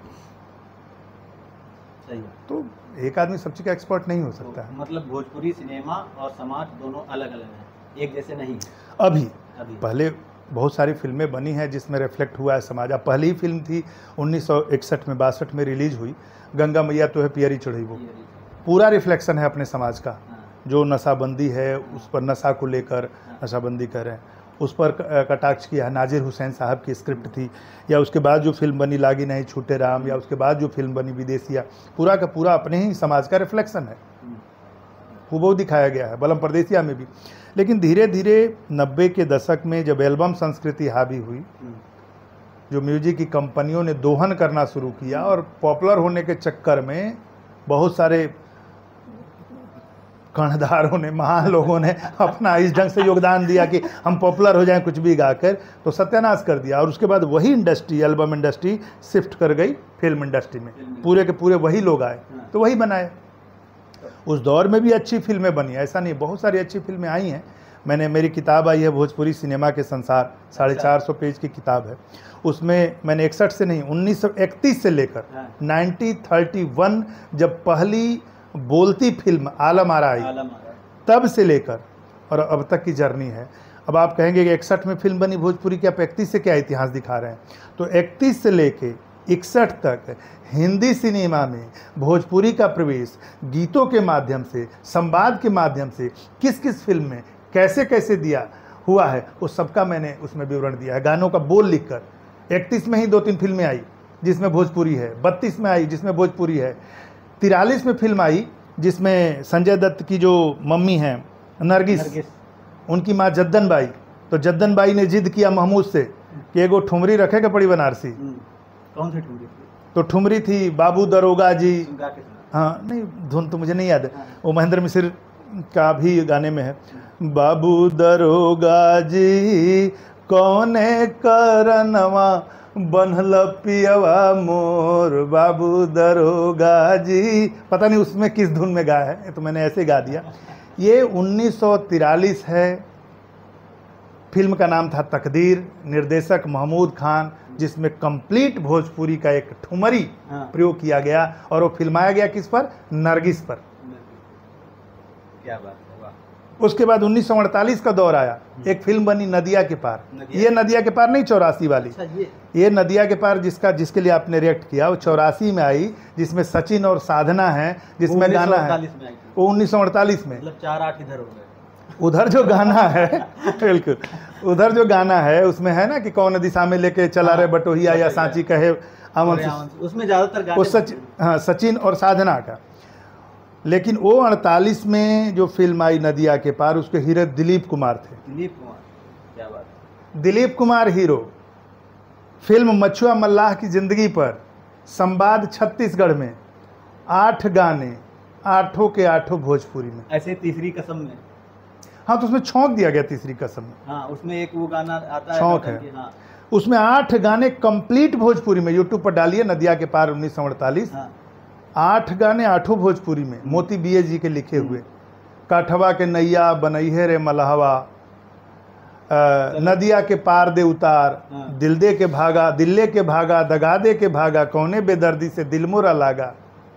सही है। तो एक आदमी सब चीज़ का एक्सपर्ट नहीं हो सकता है। मतलब भोजपुरी सिनेमा और समाज दोनों अलग अलग हैं, एक जैसे नहीं। अभी पहले बहुत सारी फिल्में बनी हैं जिसमें रिफ्लेक्ट हुआ है समाज। अब पहली फिल्म थी 1961 में, 62 में रिलीज हुई, गंगा मैया तो है पियरी चढ़ी, वो पूरा रिफ्लेक्शन है अपने समाज का। जो नशाबंदी है, उस पर नशा को लेकर नशाबंदी कर रहे हैं, उस पर कटाक्ष किया है। नाजिर हुसैन साहब की स्क्रिप्ट थी, या उसके बाद जो फिल्म बनी लागी नहीं छूटे राम, या उसके बाद जो फिल्म बनी विदेशिया, पूरा का पूरा अपने ही समाज का रिफ्लेक्शन है, वो दिखाया गया है, बलम परदेसिया में भी। लेकिन धीरे धीरे 90 के दशक में जब एल्बम संस्कृति हावी हुई, जो म्यूजिक की कंपनियों ने दोहन करना शुरू किया, और पॉपुलर होने के चक्कर में बहुत सारे कर्णधारों ने, महान लोगों ने अपना इस ढंग से योगदान दिया कि हम पॉपुलर हो जाएं कुछ भी गाकर, तो सत्यानाश कर दिया। और उसके बाद वही इंडस्ट्री, एल्बम इंडस्ट्री शिफ्ट कर गई फिल्म इंडस्ट्री में, पूरे के पूरे वही लोग आए तो वही बनाए। उस दौर में भी अच्छी फिल्में बनी, ऐसा नहीं, बहुत सारी अच्छी फिल्में आई हैं। मेरी किताब आई है भोजपुरी सिनेमा के संसार, 450 पेज की किताब है। उसमें मैंने 61 से नहीं, 1931 से लेकर 1931 जब पहली बोलती फिल्म आलम आरा आई, तब से लेकर और अब तक की जर्नी है। अब आप कहेंगे कि 61 में फिल्म बनी भोजपुरी की, आप 31 से क्या इतिहास दिखा रहे हैं? तो 31 से लेके 61 तक हिंदी सिनेमा में भोजपुरी का प्रवेश गीतों के माध्यम से, संवाद के माध्यम से, किस किस फिल्म में कैसे कैसे दिया हुआ है, वो सबका मैंने उसमें विवरण दिया है, गानों का बोल लिखकर। 31 में ही 2-3 फिल्में आई जिसमें भोजपुरी है, 32 में आई जिसमें भोजपुरी है, 43 में फिल्म आई जिसमें संजय दत्त की जो मम्मी हैं नरगिस, उनकी माँ जद्दन बाई, तो जद्दन बाई ने जिद किया महमूद से कि एगो ठुमरी रखेगा पड़ी बनारसी। कौन सी ठुमरी? तो ठुमरी थी बाबू दरोगा जी, हाँ नहीं धुन तो मुझे नहीं याद है, वो महेंद्र मिश्र का भी गाने में है। बाबू दरोगा जी कौने करनवा बनल पियवा मोर, बाबू दरोगा जी, पता नहीं उसमें किस धुन में गाया है, तो मैंने ऐसे गा दिया। ये 1943 है। फिल्म का नाम था तकदीर, निर्देशक महमूद खान, जिसमें कंप्लीट भोजपुरी का एक ठुमरी प्रयोग किया गया, और वो फिल्माया गया किस पर? नरगिस पर। क्या बात है, वाह। उसके बाद 1948 का दौर आया, एक फिल्म बनी नदिया के पार। ये नदिया के पार नहीं 84 वाली, ये नदिया के पार जिसके लिए आपने रिएक्ट किया, वो 84 में आई, जिसमें सचिन और साधना है, जिसमें गाना है, वो 1948 में। मतलब 4-8 इधर हो गए। उधर जो गाना है बिल्कुल, उधर जो गाना है उसमें है ना कि कौन दिशा में लेके चला रहे बटोहिया या सांची कहे अमन, उसमें ज्यादातर वो सचिन और साधना का। लेकिन वो 48 में जो फिल्म आई नदिया के पार, उसके हीरो दिलीप कुमार थे। दिलीप कुमार, क्या बात है। दिलीप कुमार हीरो। फिल्म मछुआ मल्लाह की जिंदगी पर संवाद छत्तीसगढ़ में 8 गाने, 8 के 8 भोजपुरी में। ऐसे तीसरी कसम में, हाँ तो उसमें छौंक दिया गया तीसरी कसम में। हाँ, उसमें एक वो गाना आता है, छौंक है। हाँ। उसमें 8 गाने कंप्लीट भोजपुरी में, यूट्यूब पर डालिए नदिया के पार 1948। हाँ। 8 गाने 8 भोजपुरी में, मोती बीए जी के लिखे हुए। काठवा के नैया बनैहे रे मलहवा, नदिया के पार दे उतार, दिल दे के भागा, दिल्ले के भागा, दगा दे के भागा, कौने बेदर्दी से दिल मोरा लागा।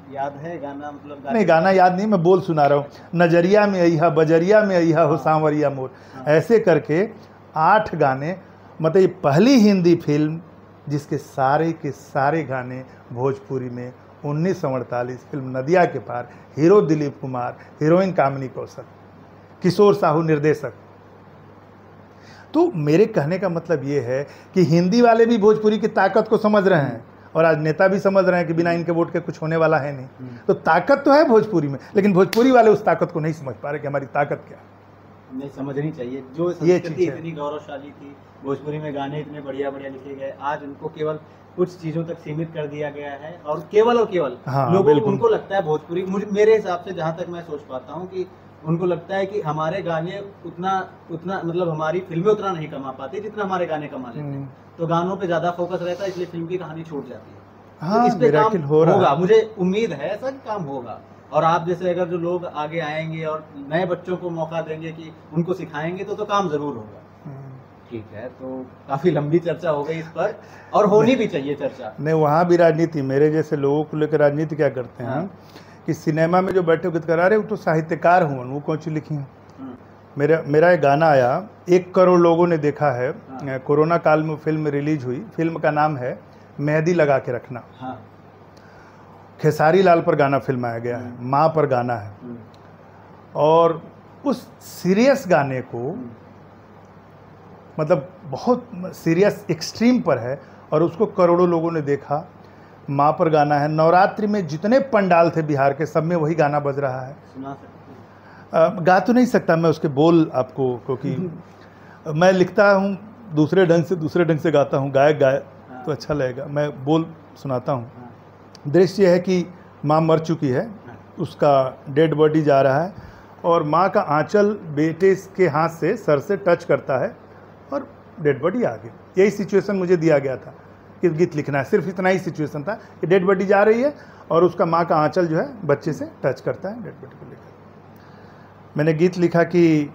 याद है गाना? मतलब नहीं, गाना याद नहीं, मैं बोल सुना रहा हूँ। नजरिया में अइहा, बजरिया में अइहा, हो सांवरिया मोर। ऐसे करके 8 गाने, मतलब ये पहली हिंदी फिल्म जिसके सारे के सारे गाने भोजपुरी में। 1948 फिल्म नदिया के पार, हीरो दिलीप कुमार, हीरोइन कामिनी कौशल, किशोर साहू निर्देशक। तो मेरे कहने का मतलब ये है कि हिंदी वाले भी भोजपुरी की ताकत को समझ रहे हैं, और आज नेता भी समझ रहे हैं कि बिना इनके वोट के कुछ होने वाला है नहीं। तो ताकत तो है भोजपुरी में, लेकिन भोजपुरी वाले उस ताकत को नहीं समझ पा रहे कि हमारी ताकत क्या है। नहीं समझनी चाहिए। जो ये संस्कृति इतनी गौरवशाली थी, भोजपुरी में गाने इतने बढ़िया बढ़िया लिखे गए, आज उनको केवल कुछ चीज़ों तक सीमित कर दिया गया है। और केवल हाँ, लोगों को, उनको लगता है भोजपुरी, मेरे हिसाब से जहाँ तक मैं सोच पाता हूँ कि उनको लगता है कि हमारे गाने उतना मतलब हमारी फिल्में उतना नहीं कमा पाती जितना हमारे गाने कमा लेते हैं। तो गानों पे ज्यादा फोकस रहता है, इसलिए फिल्म की कहानी छूट जाती है। हाँ, तो इस पे काम होगा, है। मुझे उम्मीद है ऐसा कि काम होगा। और आप जैसे अगर जो लोग आगे आएंगे और नए बच्चों को मौका देंगे कि उनको सिखाएंगे तो काम जरूर होगा। ठीक है, तो काफी लंबी चर्चा हो गई इस पर, और होनी भी चाहिए चर्चा। नहीं, वहाँ भी राजनीति, मेरे जैसे लोगों को लेकर राजनीति क्या करते हैं। हाँ। कि सिनेमा में जो बैठे गीतकार आ रहे, वो तो साहित्यकार हुए, वो कौन सी लिखी हैं। मेरा एक गाना आया, 1 करोड़ लोगों ने देखा है। हाँ। कोरोना काल में फिल्म रिलीज हुई। फिल्म का नाम है मेहंदी लगा के रखना। हाँ। खेसारी लाल पर गाना फिल्माया गया है, माँ पर गाना है। और उस सीरियस गाने को, मतलब बहुत सीरियस एक्सट्रीम पर है, और उसको करोड़ों लोगों ने देखा। माँ पर गाना है। नवरात्रि में जितने पंडाल थे बिहार के, सब में वही गाना बज रहा है। सुना सकते? गा तो नहीं सकता मैं उसके बोल आपको, क्योंकि मैं लिखता हूँ दूसरे ढंग से गाता हूँ। गायक गाए तो अच्छा लगेगा, मैं बोल सुनाता हूँ। दृश्य यह है कि माँ मर चुकी है, उसका डेड बॉडी जा रहा है, और माँ का आंचल बेटे के हाथ से सर से टच करता है, और डेड बॉडी आ गई। यही सिचुएशन मुझे दिया गया था कि गीत लिखना है। सिर्फ इतना ही सिचुएशन था कि डेड बॉडी जा रही है, और उसका माँ का आंचल जो है बच्चे से टच करता है, डेड बॉडी को लेकर। मैंने गीत लिखा कि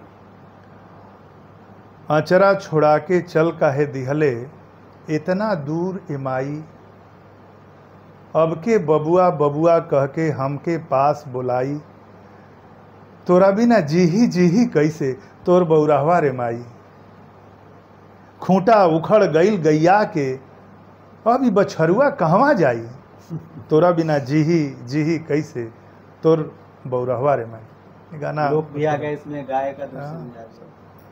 आंचरा छोड़ा के चल काहे दिहले, इतना दूर इमाई, अब के बबुआ बबुआ कह के हमके पास बुलाई, तोरा बिना जी ही कैसे तोर बौराहवा रे माई, खूंटा उखड़ गईल गैया के, अब बछरुआ कहवा जाई, तोरा बिना जी ही कैसे तोर बौराहवा रे माई। गाना लोग भी आ गए इसमें, गाय का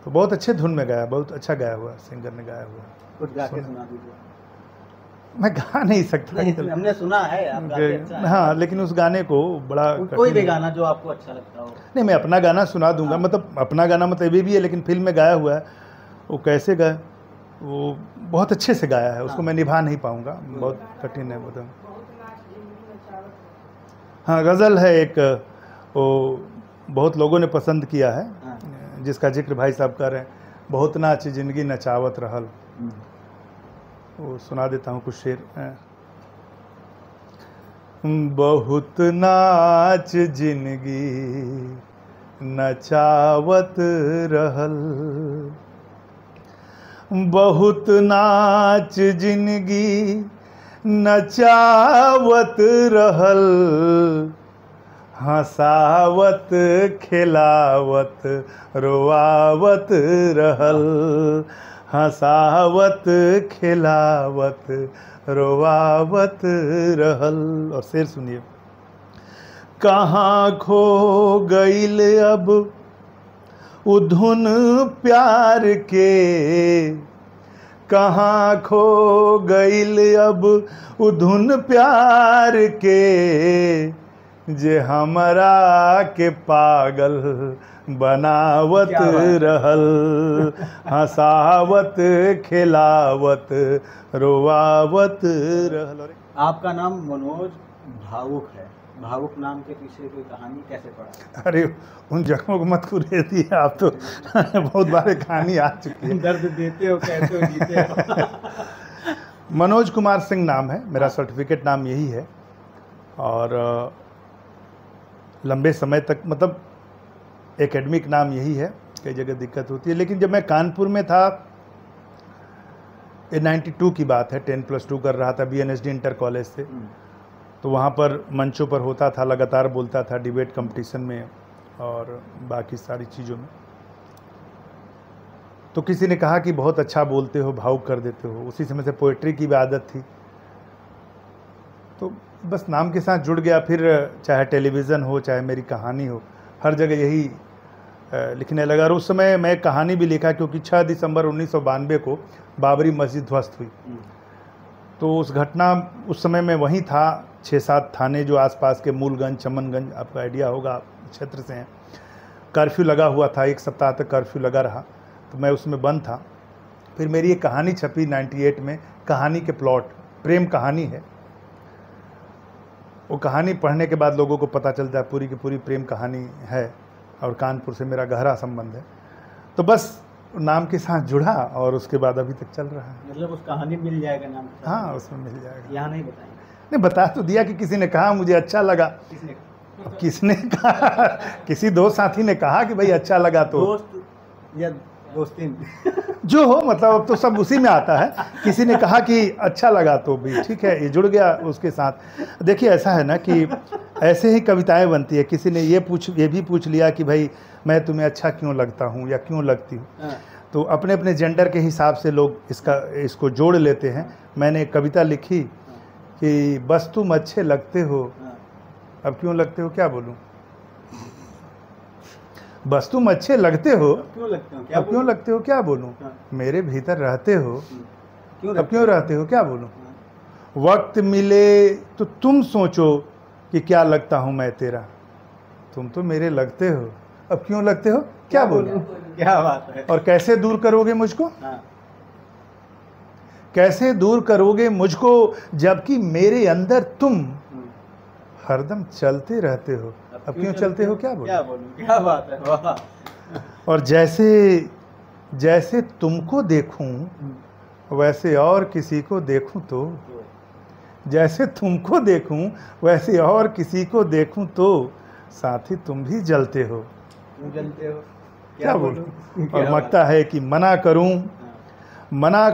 तो बहुत अच्छे धुन में गाया, बहुत अच्छा गाया हुआ, सिंगर ने गाया हुआ। कुछ गा के सुना दीजिए। मैं गा नहीं सकता। हमने सुना है आप गाते अच्छा है। हाँ, लेकिन उस गाने को बड़ा कोई भी गाना जो आपको अच्छा लगता हो। नहीं, मैं अपना गाना सुना दूंगा। हाँ। मतलब अपना गाना मतलब ये भी है, लेकिन फिल्म में गाया हुआ है, वो कैसे गाए, वो बहुत अच्छे से गाया है। उसको हाँ। मैं निभा नहीं पाऊंगा, बहुत कठिन है। मतलब हाँ, गज़ल है एक, वो बहुत लोगों ने पसंद किया है। हाँ। जिसका जिक्र भाई साहब कर रहे हैं, बहुत नाच जिंदगी नचावत रहल, वो सुना देता हूँ कुछ शेर। बहुत नाच जिंदगी नचावत रहल, बहुत नाच जिंदगी नचावत रहल, हंसावत खिलावत रोआवत रहल, हंसावत खिलावत रोआवत रहल। और शेर सुनिए। कहाँ खो गईल अब उधुन प्यार के, कहाँ खो गईल अब उधुन प्यार के, जे हमरा के पागल बनावत रहल, हंसावत खिलावत रोआवत रहल। आपका नाम मनोज भावुक है, भावुक नाम के पीछे कोई कहानी कैसे पड़ा? अरे उन जख्मों को मत कुरेद दिए आप तो बहुत बार कहानी आ चुकी है। दर्द देते हो कहते हो जीते हो। मनोज कुमार सिंह नाम है मेरा, सर्टिफिकेट नाम यही है। और लंबे समय तक मतलब एकेडमिक नाम यही है, कई जगह दिक्कत होती है। लेकिन जब मैं कानपुर में था, ये 92 की बात है, 10+2 कर रहा था BNSD इंटर कॉलेज से, तो वहाँ पर मंचों पर होता था, लगातार बोलता था डिबेट कंपटीशन में और बाकी सारी चीज़ों में। तो किसी ने कहा कि बहुत अच्छा बोलते हो, भावुक कर देते हो। उसी समय से पोएट्री की भी आदत थी, तो बस नाम के साथ जुड़ गया। फिर चाहे टेलीविज़न हो, चाहे मेरी कहानी हो, हर जगह यही लिखने लगा। और उस समय मैं कहानी भी लिखा, क्योंकि 6 दिसंबर 1992 को बाबरी मस्जिद ध्वस्त हुई। तो उस घटना, उस समय मैं वहीं था। 6-7 थाने जो आसपास के, मूलगंज, चमनगंज, आपको आइडिया होगा, क्षेत्र से हैं। कर्फ्यू लगा हुआ था, 1 सप्ताह तक कर्फ्यू लगा रहा, तो मैं उसमें बंद था। फिर मेरी एक कहानी छपी 98 में, कहानी के प्लॉट, प्रेम कहानी है। वो कहानी पढ़ने के बाद लोगों को पता चलता है पूरी की पूरी प्रेम कहानी है, और कानपुर से मेरा गहरा संबंध है। तो बस नाम के साथ जुड़ा और उसके बाद अभी तक चल रहा है। मतलब उस कहानी मिल जाएगा नाम के साथ? हाँ, उसमें मिल जाएगा। यहाँ नहीं बताएंगे? नहीं, बता तो दिया कि किसी ने कहा मुझे अच्छा लगा। किसने? किसने कहा? किसी दोस्त साथी ने कहा कि भाई अच्छा लगा। तो दोस्त या दोस्ती जो हो, मतलब अब तो सब उसी में आता है। किसी ने कहा कि अच्छा लगा तो भी ठीक है, ये जुड़ गया उसके साथ। देखिए ऐसा है ना कि ऐसे ही कविताएं बनती है। किसी ने ये भी पूछ लिया कि भाई मैं तुम्हें अच्छा क्यों लगता हूँ या क्यों लगती हूँ, तो अपने अपने जेंडर के हिसाब से लोग इसको जोड़ लेते हैं। मैंने एक कविता लिखी कि बस तुम अच्छे लगते हो, अब क्यों लगते हो क्या बोलूं, बस तुम अच्छे लगते हो, अब क्यों लगते हो क्या बोलूं, मेरे भीतर रहते हो, अब क्यों रहते हो क्या बोलूं, वक्त मिले तो तुम सोचो कि क्या लगता हूं मैं तेरा, तुम तो मेरे लगते हो, अब क्यों लगते हो क्या बोलूं। क्या बात है। और कैसे दूर करोगे मुझको, कैसे दूर करोगे मुझको, जबकि मेरे अंदर तुम हरदम चलते रहते हो, अब क्यों चलते हो क्या बोलूं। क्या बात है, वाह। और जैसे जैसे तुमको देखूं वैसे और किसी को देखूं तो, जैसे तुमको देखूं वैसे और किसी को देखूं तो, साथ ही तुम भी जलते हो, क्यों जलते हो क्या बोलूं। और मकता है कि मना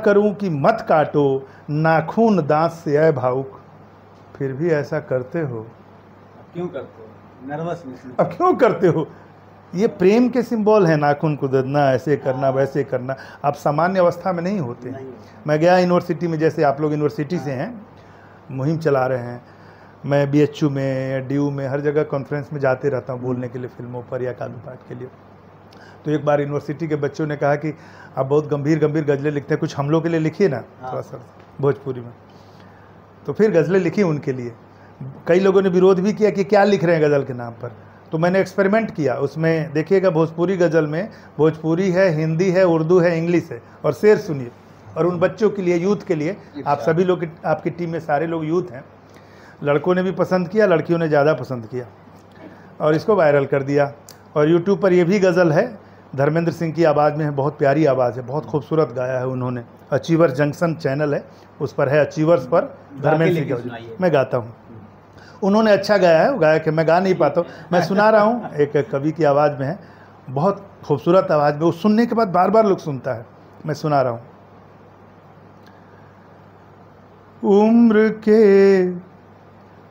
करूं कि मत काटो नाखून दांत से ऐ भावुक, फिर भी ऐसा करते हो, क्यों करते हो, नर्वसनेस, अब क्यों करते हो। ये प्रेम के सिंबल है, नाखून कुदरना, ऐसे करना वैसे करना। आप सामान्य अवस्था में नहीं होते। मैं गया यूनिवर्सिटी में, जैसे आप लोग यूनिवर्सिटी से हैं, मुहिम चला रहे हैं, मैं BHU में, DU में, हर जगह कॉन्फ्रेंस में जाते रहता हूँ बोलने के लिए, फिल्मों पर या काव्य पाठ के लिए। तो एक बार यूनिवर्सिटी के बच्चों ने कहा कि आप बहुत गंभीर गंभीर गज़लें लिखते हैं, कुछ हम लोग के लिए लिखिए ना थोड़ा सा भोजपुरी में। तो फिर गज़लें लिखी उनके लिए। कई लोगों ने विरोध भी किया कि क्या लिख रहे हैं गज़ल के नाम पर। तो मैंने एक्सपेरिमेंट किया उसमें। देखिएगा, भोजपुरी गज़ल में भोजपुरी है, हिंदी है, उर्दू है, इंग्लिश है, और शेर सुनिए। और उन बच्चों के लिए, यूथ के लिए, आप सभी लोग, आपकी टीम में सारे लोग यूथ हैं, लड़कों ने भी पसंद किया, लड़कियों ने ज़्यादा पसंद किया, और इसको वायरल कर दिया। और यूट्यूब पर ये भी गज़ल है, धर्मेंद्र सिंह की आवाज़ में है, बहुत प्यारी आवाज़ है, बहुत खूबसूरत गाया है उन्होंने। अचीवर्स जंक्शन चैनल है, उस पर है, अचीवर्स पर धर्मेंद्र सिंह की मैं गाता हूँ। उन्होंने अच्छा गाया है, वो गाया कि मैं गा नहीं पाता हूँ, मैं सुना रहा हूँ, एक कवि की आवाज़ में है, बहुत खूबसूरत आवाज़ में। वो सुनने के बाद बार बार लोग सुनता है, मैं सुना रहा हूँ।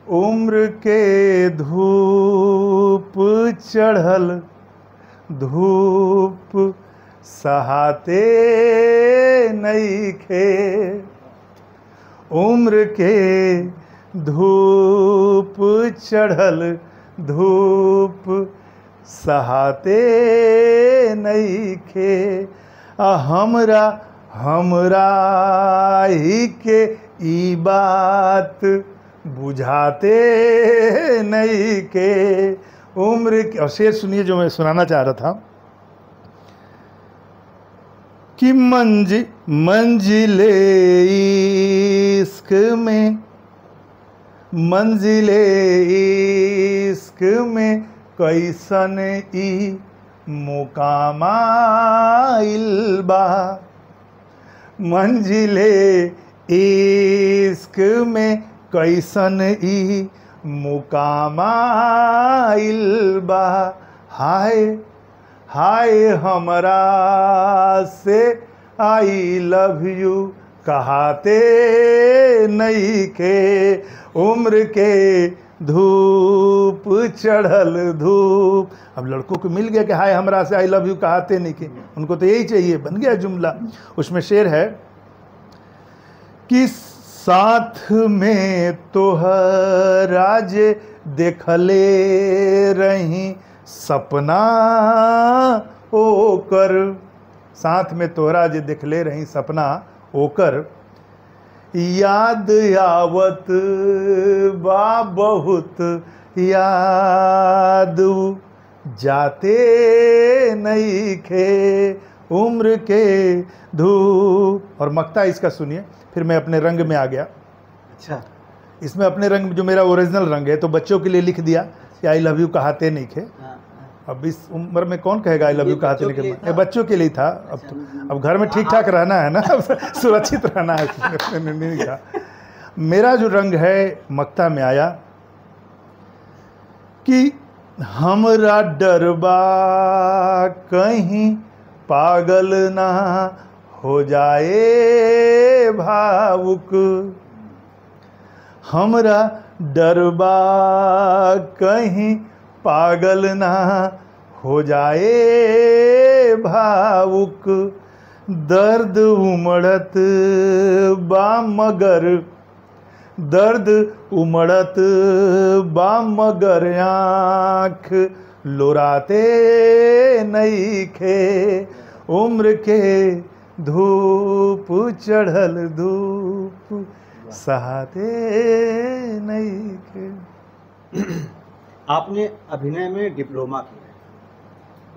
उम्र के धूप चढ़ल धूप सहाते नइखे, उम्र के धूप चढ़ल धूप सहाते नइखे, हमरा हमरा ही के ई बात बुझाते नइखे, उम्र के। और शेर सुनिए जो मैं सुनाना चाह रहा था कि मंजिले इश्क में, मंजिले इश्क में कैसन ई मुकाम आइल बा, मंजिले इश्क में कैसन ई मुकाम आइल बा, हाय हाय हमरा से आई लव यू कहते नइखे, उम्र के धूप चढ़ल धूप। अब लड़कों को मिल गया कि हाय हमरा से आई लव यू कहते नइखे, उनको तो यही चाहिए, बन गया जुमला। उसमें शेर है कि साथ में तोहरा जे देखले रही सपना ओकर, साथ में तोहरा जे देखले रही सपना ओकर, याद आवत बा बहुत याद जाते नइखे, उम्र के धूप। और मक्ता इसका सुनिए, फिर मैं अपने रंग में आ गया। अच्छा, इसमें अपने रंग जो मेरा ओरिजिनल रंग है तो बच्चों के लिए लिख दिया कि आई लव यू कहते नइखे। अब इस उम्र में कौन कहेगा आई लव यू कहते नइखे, ये बच्चों के लिए था। अब घर में ठीक ठाक रहना है ना, सुरक्षित रहना है, नहीं था। मेरा जो रंग है मक्ता में आया कि हमरा डरबा कहीं पागल ना हो जाए भावुक, हमरा डरबा कहीं पागल ना हो जाए भावुक, दर्द उमड़त बा मगर, दर्द उमड़त बा मगर आँख लोराते नइखे, उम्र के धूप चढ़ल धूप सहाते नइखे। आपने अभिनय में डिप्लोमा किया है,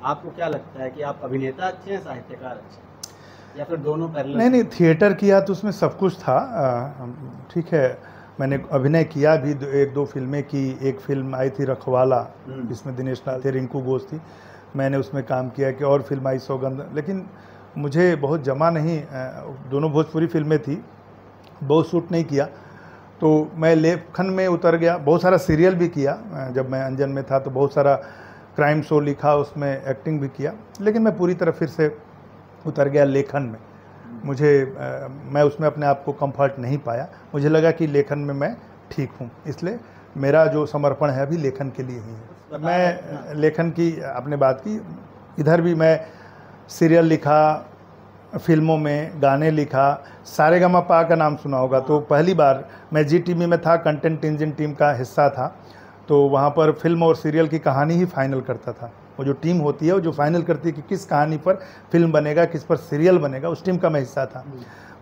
आपको क्या लगता है कि आप अभिनेता अच्छे हैं, साहित्यकार अच्छे हैं, या फिर दोनों पैरेलल? नहीं, थिएटर किया तो उसमें सब कुछ था, ठीक है। मैंने अभिनय किया भी, एक दो फिल्में की। एक फिल्म आई थी रखवाला, जिसमें दिनेश लाल थे, रिंकू घोष थी, मैंने उसमें काम किया। कि और फिल्म आई सौगंध, लेकिन मुझे बहुत जमा नहीं, दोनों भोजपुरी फिल्में थी, बहुत शूट नहीं किया। तो मैं लेखन में उतर गया, बहुत सारा सीरियल भी किया। जब मैं अंजन में था तो बहुत सारा क्राइम शो लिखा, उसमें एक्टिंग भी किया, लेकिन मैं पूरी तरह फिर से उतर गया लेखन में। मुझे मैं उसमें अपने आप को कंफर्ट नहीं पाया, मुझे लगा कि लेखन में मैं ठीक हूँ, इसलिए मेरा जो समर्पण है अभी लेखन के लिए ही है। मैं लेखन की आपने बात की, इधर भी मैं सीरियल लिखा, फिल्मों में गाने लिखा। सारेगामापा का नाम सुना होगा, तो पहली बार मैं जी टीवी में था, कंटेंट इंजन टीम का हिस्सा था। तो वहाँ पर फिल्म और सीरियल की कहानी ही फाइनल करता था। वो जो टीम होती है वो जो फाइनल करती है कि किस कहानी पर फिल्म बनेगा, किस पर सीरियल बनेगा, उस टीम का मैं हिस्सा था।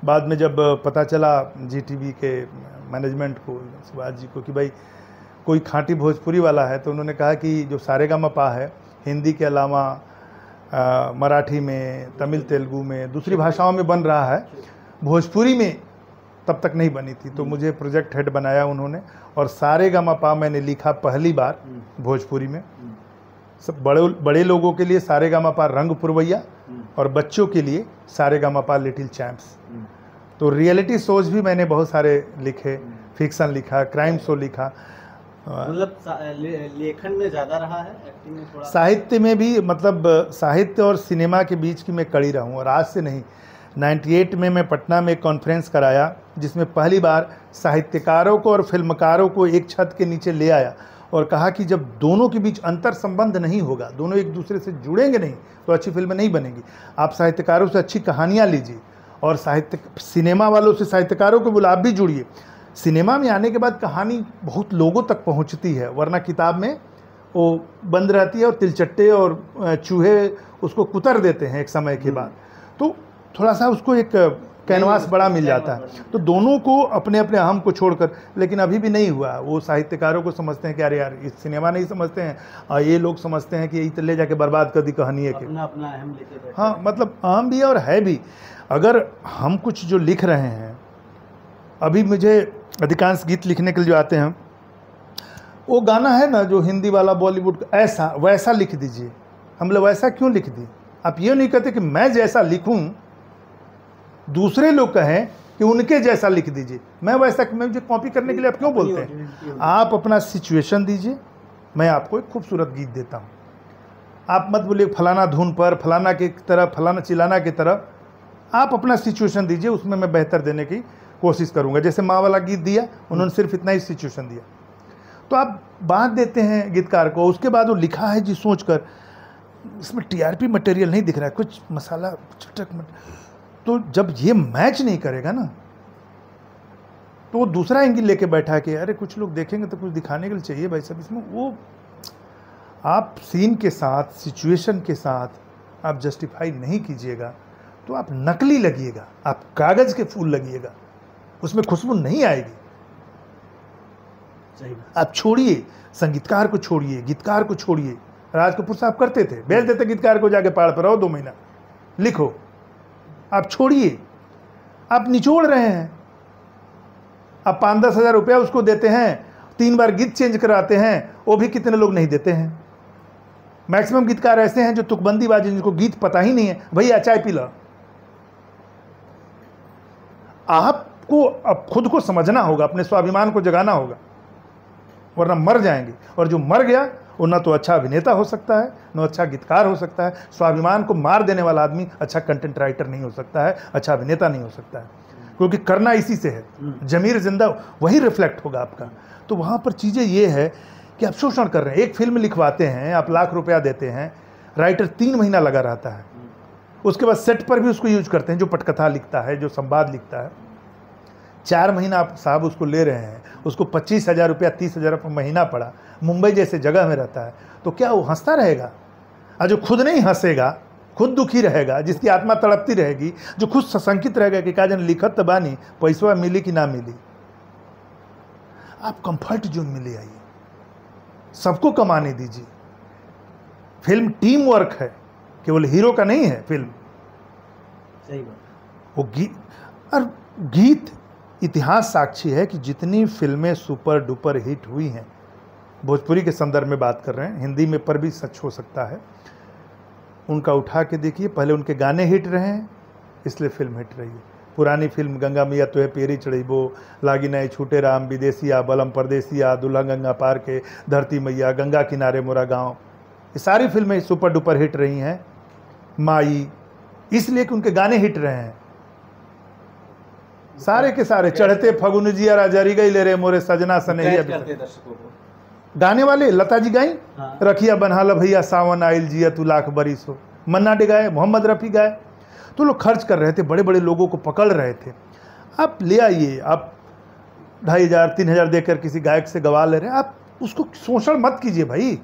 बाद में जब पता चला जी टीवी के मैनेजमेंट को, सुभाष जी को, कि भाई कोई खाँटी भोजपुरी वाला है, तो उन्होंने कहा कि जो सारेगामापा है हिंदी के अलावा मराठी में, तमिल, तेलुगु में, दूसरी भाषाओं में बन रहा है, भोजपुरी में तब तक नहीं बनी थी। तो मुझे प्रोजेक्ट हेड बनाया उन्होंने, और सारेगामापा मैंने लिखा पहली बार भोजपुरी में। सब बड़े लोगों के लिए सारेगामापा रंग पुरवैया, और बच्चों के लिए सारेगामापा लिटिल चैम्प्स। तो रियलिटी शोज भी मैंने बहुत सारे लिखे, फिक्शन लिखा, क्राइम शो लिखा। मतलब लेखन में ज़्यादा रहा है, एक्टिंग में थोड़ा? साहित्य में भी, मतलब साहित्य और सिनेमा के बीच की मैं कड़ी रहूं, और आज से नहीं, 98 में मैं पटना में एक कॉन्फ्रेंस कराया जिसमें पहली बार साहित्यकारों को और फिल्मकारों को एक छत के नीचे ले आया और कहा कि जब दोनों के बीच अंतर संबंध नहीं होगा, दोनों एक दूसरे से जुड़ेंगे नहीं, तो अच्छी फिल्में नहीं बनेंगी। आप साहित्यकारों से अच्छी कहानियाँ लीजिए और सिनेमा वालों से साहित्यकारों को बोला आप भी जुड़िए। सिनेमा में आने के बाद कहानी बहुत लोगों तक पहुंचती है, वरना किताब में वो बंद रहती है और तिलचट्टे और चूहे उसको कुतर देते हैं एक समय के बाद। तो थोड़ा सा उसको एक कैनवास बड़ा मिल जाता है। तो दोनों को अपने अपने अहम को छोड़कर, लेकिन अभी भी नहीं हुआ। वो साहित्यकारों को समझते हैं कि अरे यार इस सिनेमा नहीं समझते हैं, और ये लोग समझते हैं कि ये ले जाके बर्बाद कर दी कहानी है कि अपना अहम लेके बैठे। हाँ, मतलब अहम भी है और है भी। अगर हम कुछ जो लिख रहे हैं, अभी मुझे अधिकांश गीत लिखने के लिए जो आते हैं, वो गाना है ना जो हिंदी वाला बॉलीवुड का, ऐसा वैसा लिख दीजिए। हम लोग वैसा क्यों लिख दिए? आप ये नहीं कहते कि मैं जैसा लिखूं, दूसरे लोग कहें कि उनके जैसा लिख दीजिए। मैं वैसा, मैं मुझे कॉपी करने के लिए आप क्यों बोलते हैं? आप अपना सिचुएशन दीजिए, मैं आपको एक खूबसूरत गीत देता हूँ। आप मत बोलिए फलाना धुन पर, फलाना की तरह, फलाना चिलाना की तरह। आप अपना सिचुएशन दीजिए, उसमें मैं बेहतर देने की कोशिश करूँगा। जैसे माँ वाला गीत दिया, उन्होंने सिर्फ इतना ही सिचुएशन दिया, तो आप बात देते हैं गीतकार को। उसके बाद वो लिखा है जी सोच कर, इसमें टीआरपी मटेरियल नहीं दिख रहा है, कुछ मसाला चटक तो जब ये मैच नहीं करेगा ना, तो वो दूसरा एंगल लेके बैठा है कि अरे कुछ लोग देखेंगे तो कुछ दिखाने के लिए चाहिए भाई साहब इसमें। वो आप सीन के साथ, सिचुएशन के साथ आप जस्टिफाई नहीं कीजिएगा तो आप नकली लगिएगा, आप कागज के फूल लगिएगा, उसमें खुशबू नहीं आएगी। आप छोड़िए, संगीतकार को छोड़िए, गीतकार को छोड़िए। राज कपूर साहब करते थे, भेज देते गीतकार को जाके पहाड़ पर रहो 2 महीना लिखो। आप छोड़िए, आप निचोड़ रहे हैं। आप 5-10 हज़ार रुपया उसको देते हैं, 3 बार गीत चेंज कराते हैं, वो भी कितने लोग नहीं देते हैं। मैक्सिमम गीतकार ऐसे हैं जो तुकबंदीबाजी, जिनको गीत पता ही नहीं है, भैया चाय पी लो। आपको अब खुद को समझना होगा, अपने स्वाभिमान को जगाना होगा, वरना मर जाएंगे। और जो मर गया वो ना तो अच्छा अभिनेता हो सकता है, ना अच्छा गीतकार हो सकता है। स्वाभिमान को मार देने वाला आदमी अच्छा कंटेंट राइटर नहीं हो सकता है, अच्छा अभिनेता नहीं हो सकता है, क्योंकि करना इसी से है। जमीर जिंदा वही रिफ्लेक्ट होगा आपका। तो वहाँ पर चीज़ें ये है कि आप शोषण कर रहे हैं। एक फिल्म लिखवाते हैं, आप लाख रुपया देते हैं, राइटर 3 महीना लगा रहता है, उसके बाद सेट पर भी उसको यूज करते हैं। जो पटकथा लिखता है, जो संवाद लिखता है, 4 महीना आप साहब उसको ले रहे हैं, उसको 25,000 रुपया, 30,000 रुपये महीना पड़ा, मुंबई जैसे जगह में रहता है, तो क्या वो हंसता रहेगा? और जो खुद नहीं हंसेगा, खुद दुखी रहेगा, जिसकी आत्मा तड़पती रहेगी, जो खुद सशंकित रहेगा कि का जन लिखत तो बानी, पैसा मिली कि ना मिली। आप कंफर्ट जोन में ले आइए, सबको कमाने दीजिए। फिल्म टीम वर्क है, केवल हीरो का नहीं है फिल्म। सही बात। वो गीत इतिहास साक्षी है कि जितनी फिल्में सुपर डुपर हिट हुई हैं, भोजपुरी के संदर्भ में बात कर रहे हैं, हिंदी में पर भी सच हो सकता है, उनका उठा के देखिए। पहले उनके गाने हिट रहे हैं, इसलिए फिल्म हिट रही है। पुरानी फिल्म गंगा मैया तो है पेरी चढ़ीबो, लागी नहीं छूटे राम विदेसिया, बलम परदेसिया, दुल्हा गंगा पार के, धरती मैया, गंगा किनारे मोरा गाँव, ये सारी फिल्में सुपर डुपर हिट रही हैं। माई, इसलिए कि उनके गाने हिट रहे हैं सारे के सारे। चढ़ते फगुन जिया जरी गई ले रे मोरे सजना सनैया, गाने वाले लता जी गाई, हाँ। रखिया बनहाला भैया सावन आइल जिया तू लाख बरिस हो, मन्ना डे गाए, मोहम्मद रफ़ी गाए। तो लोग खर्च कर रहे थे, बड़े बड़े लोगों को पकड़ रहे थे। आप ले आइए, आप 2,500 3,000 देकर किसी गायक से गवा ले रहे हैं, आप उसको शोषण मत कीजिए भाई,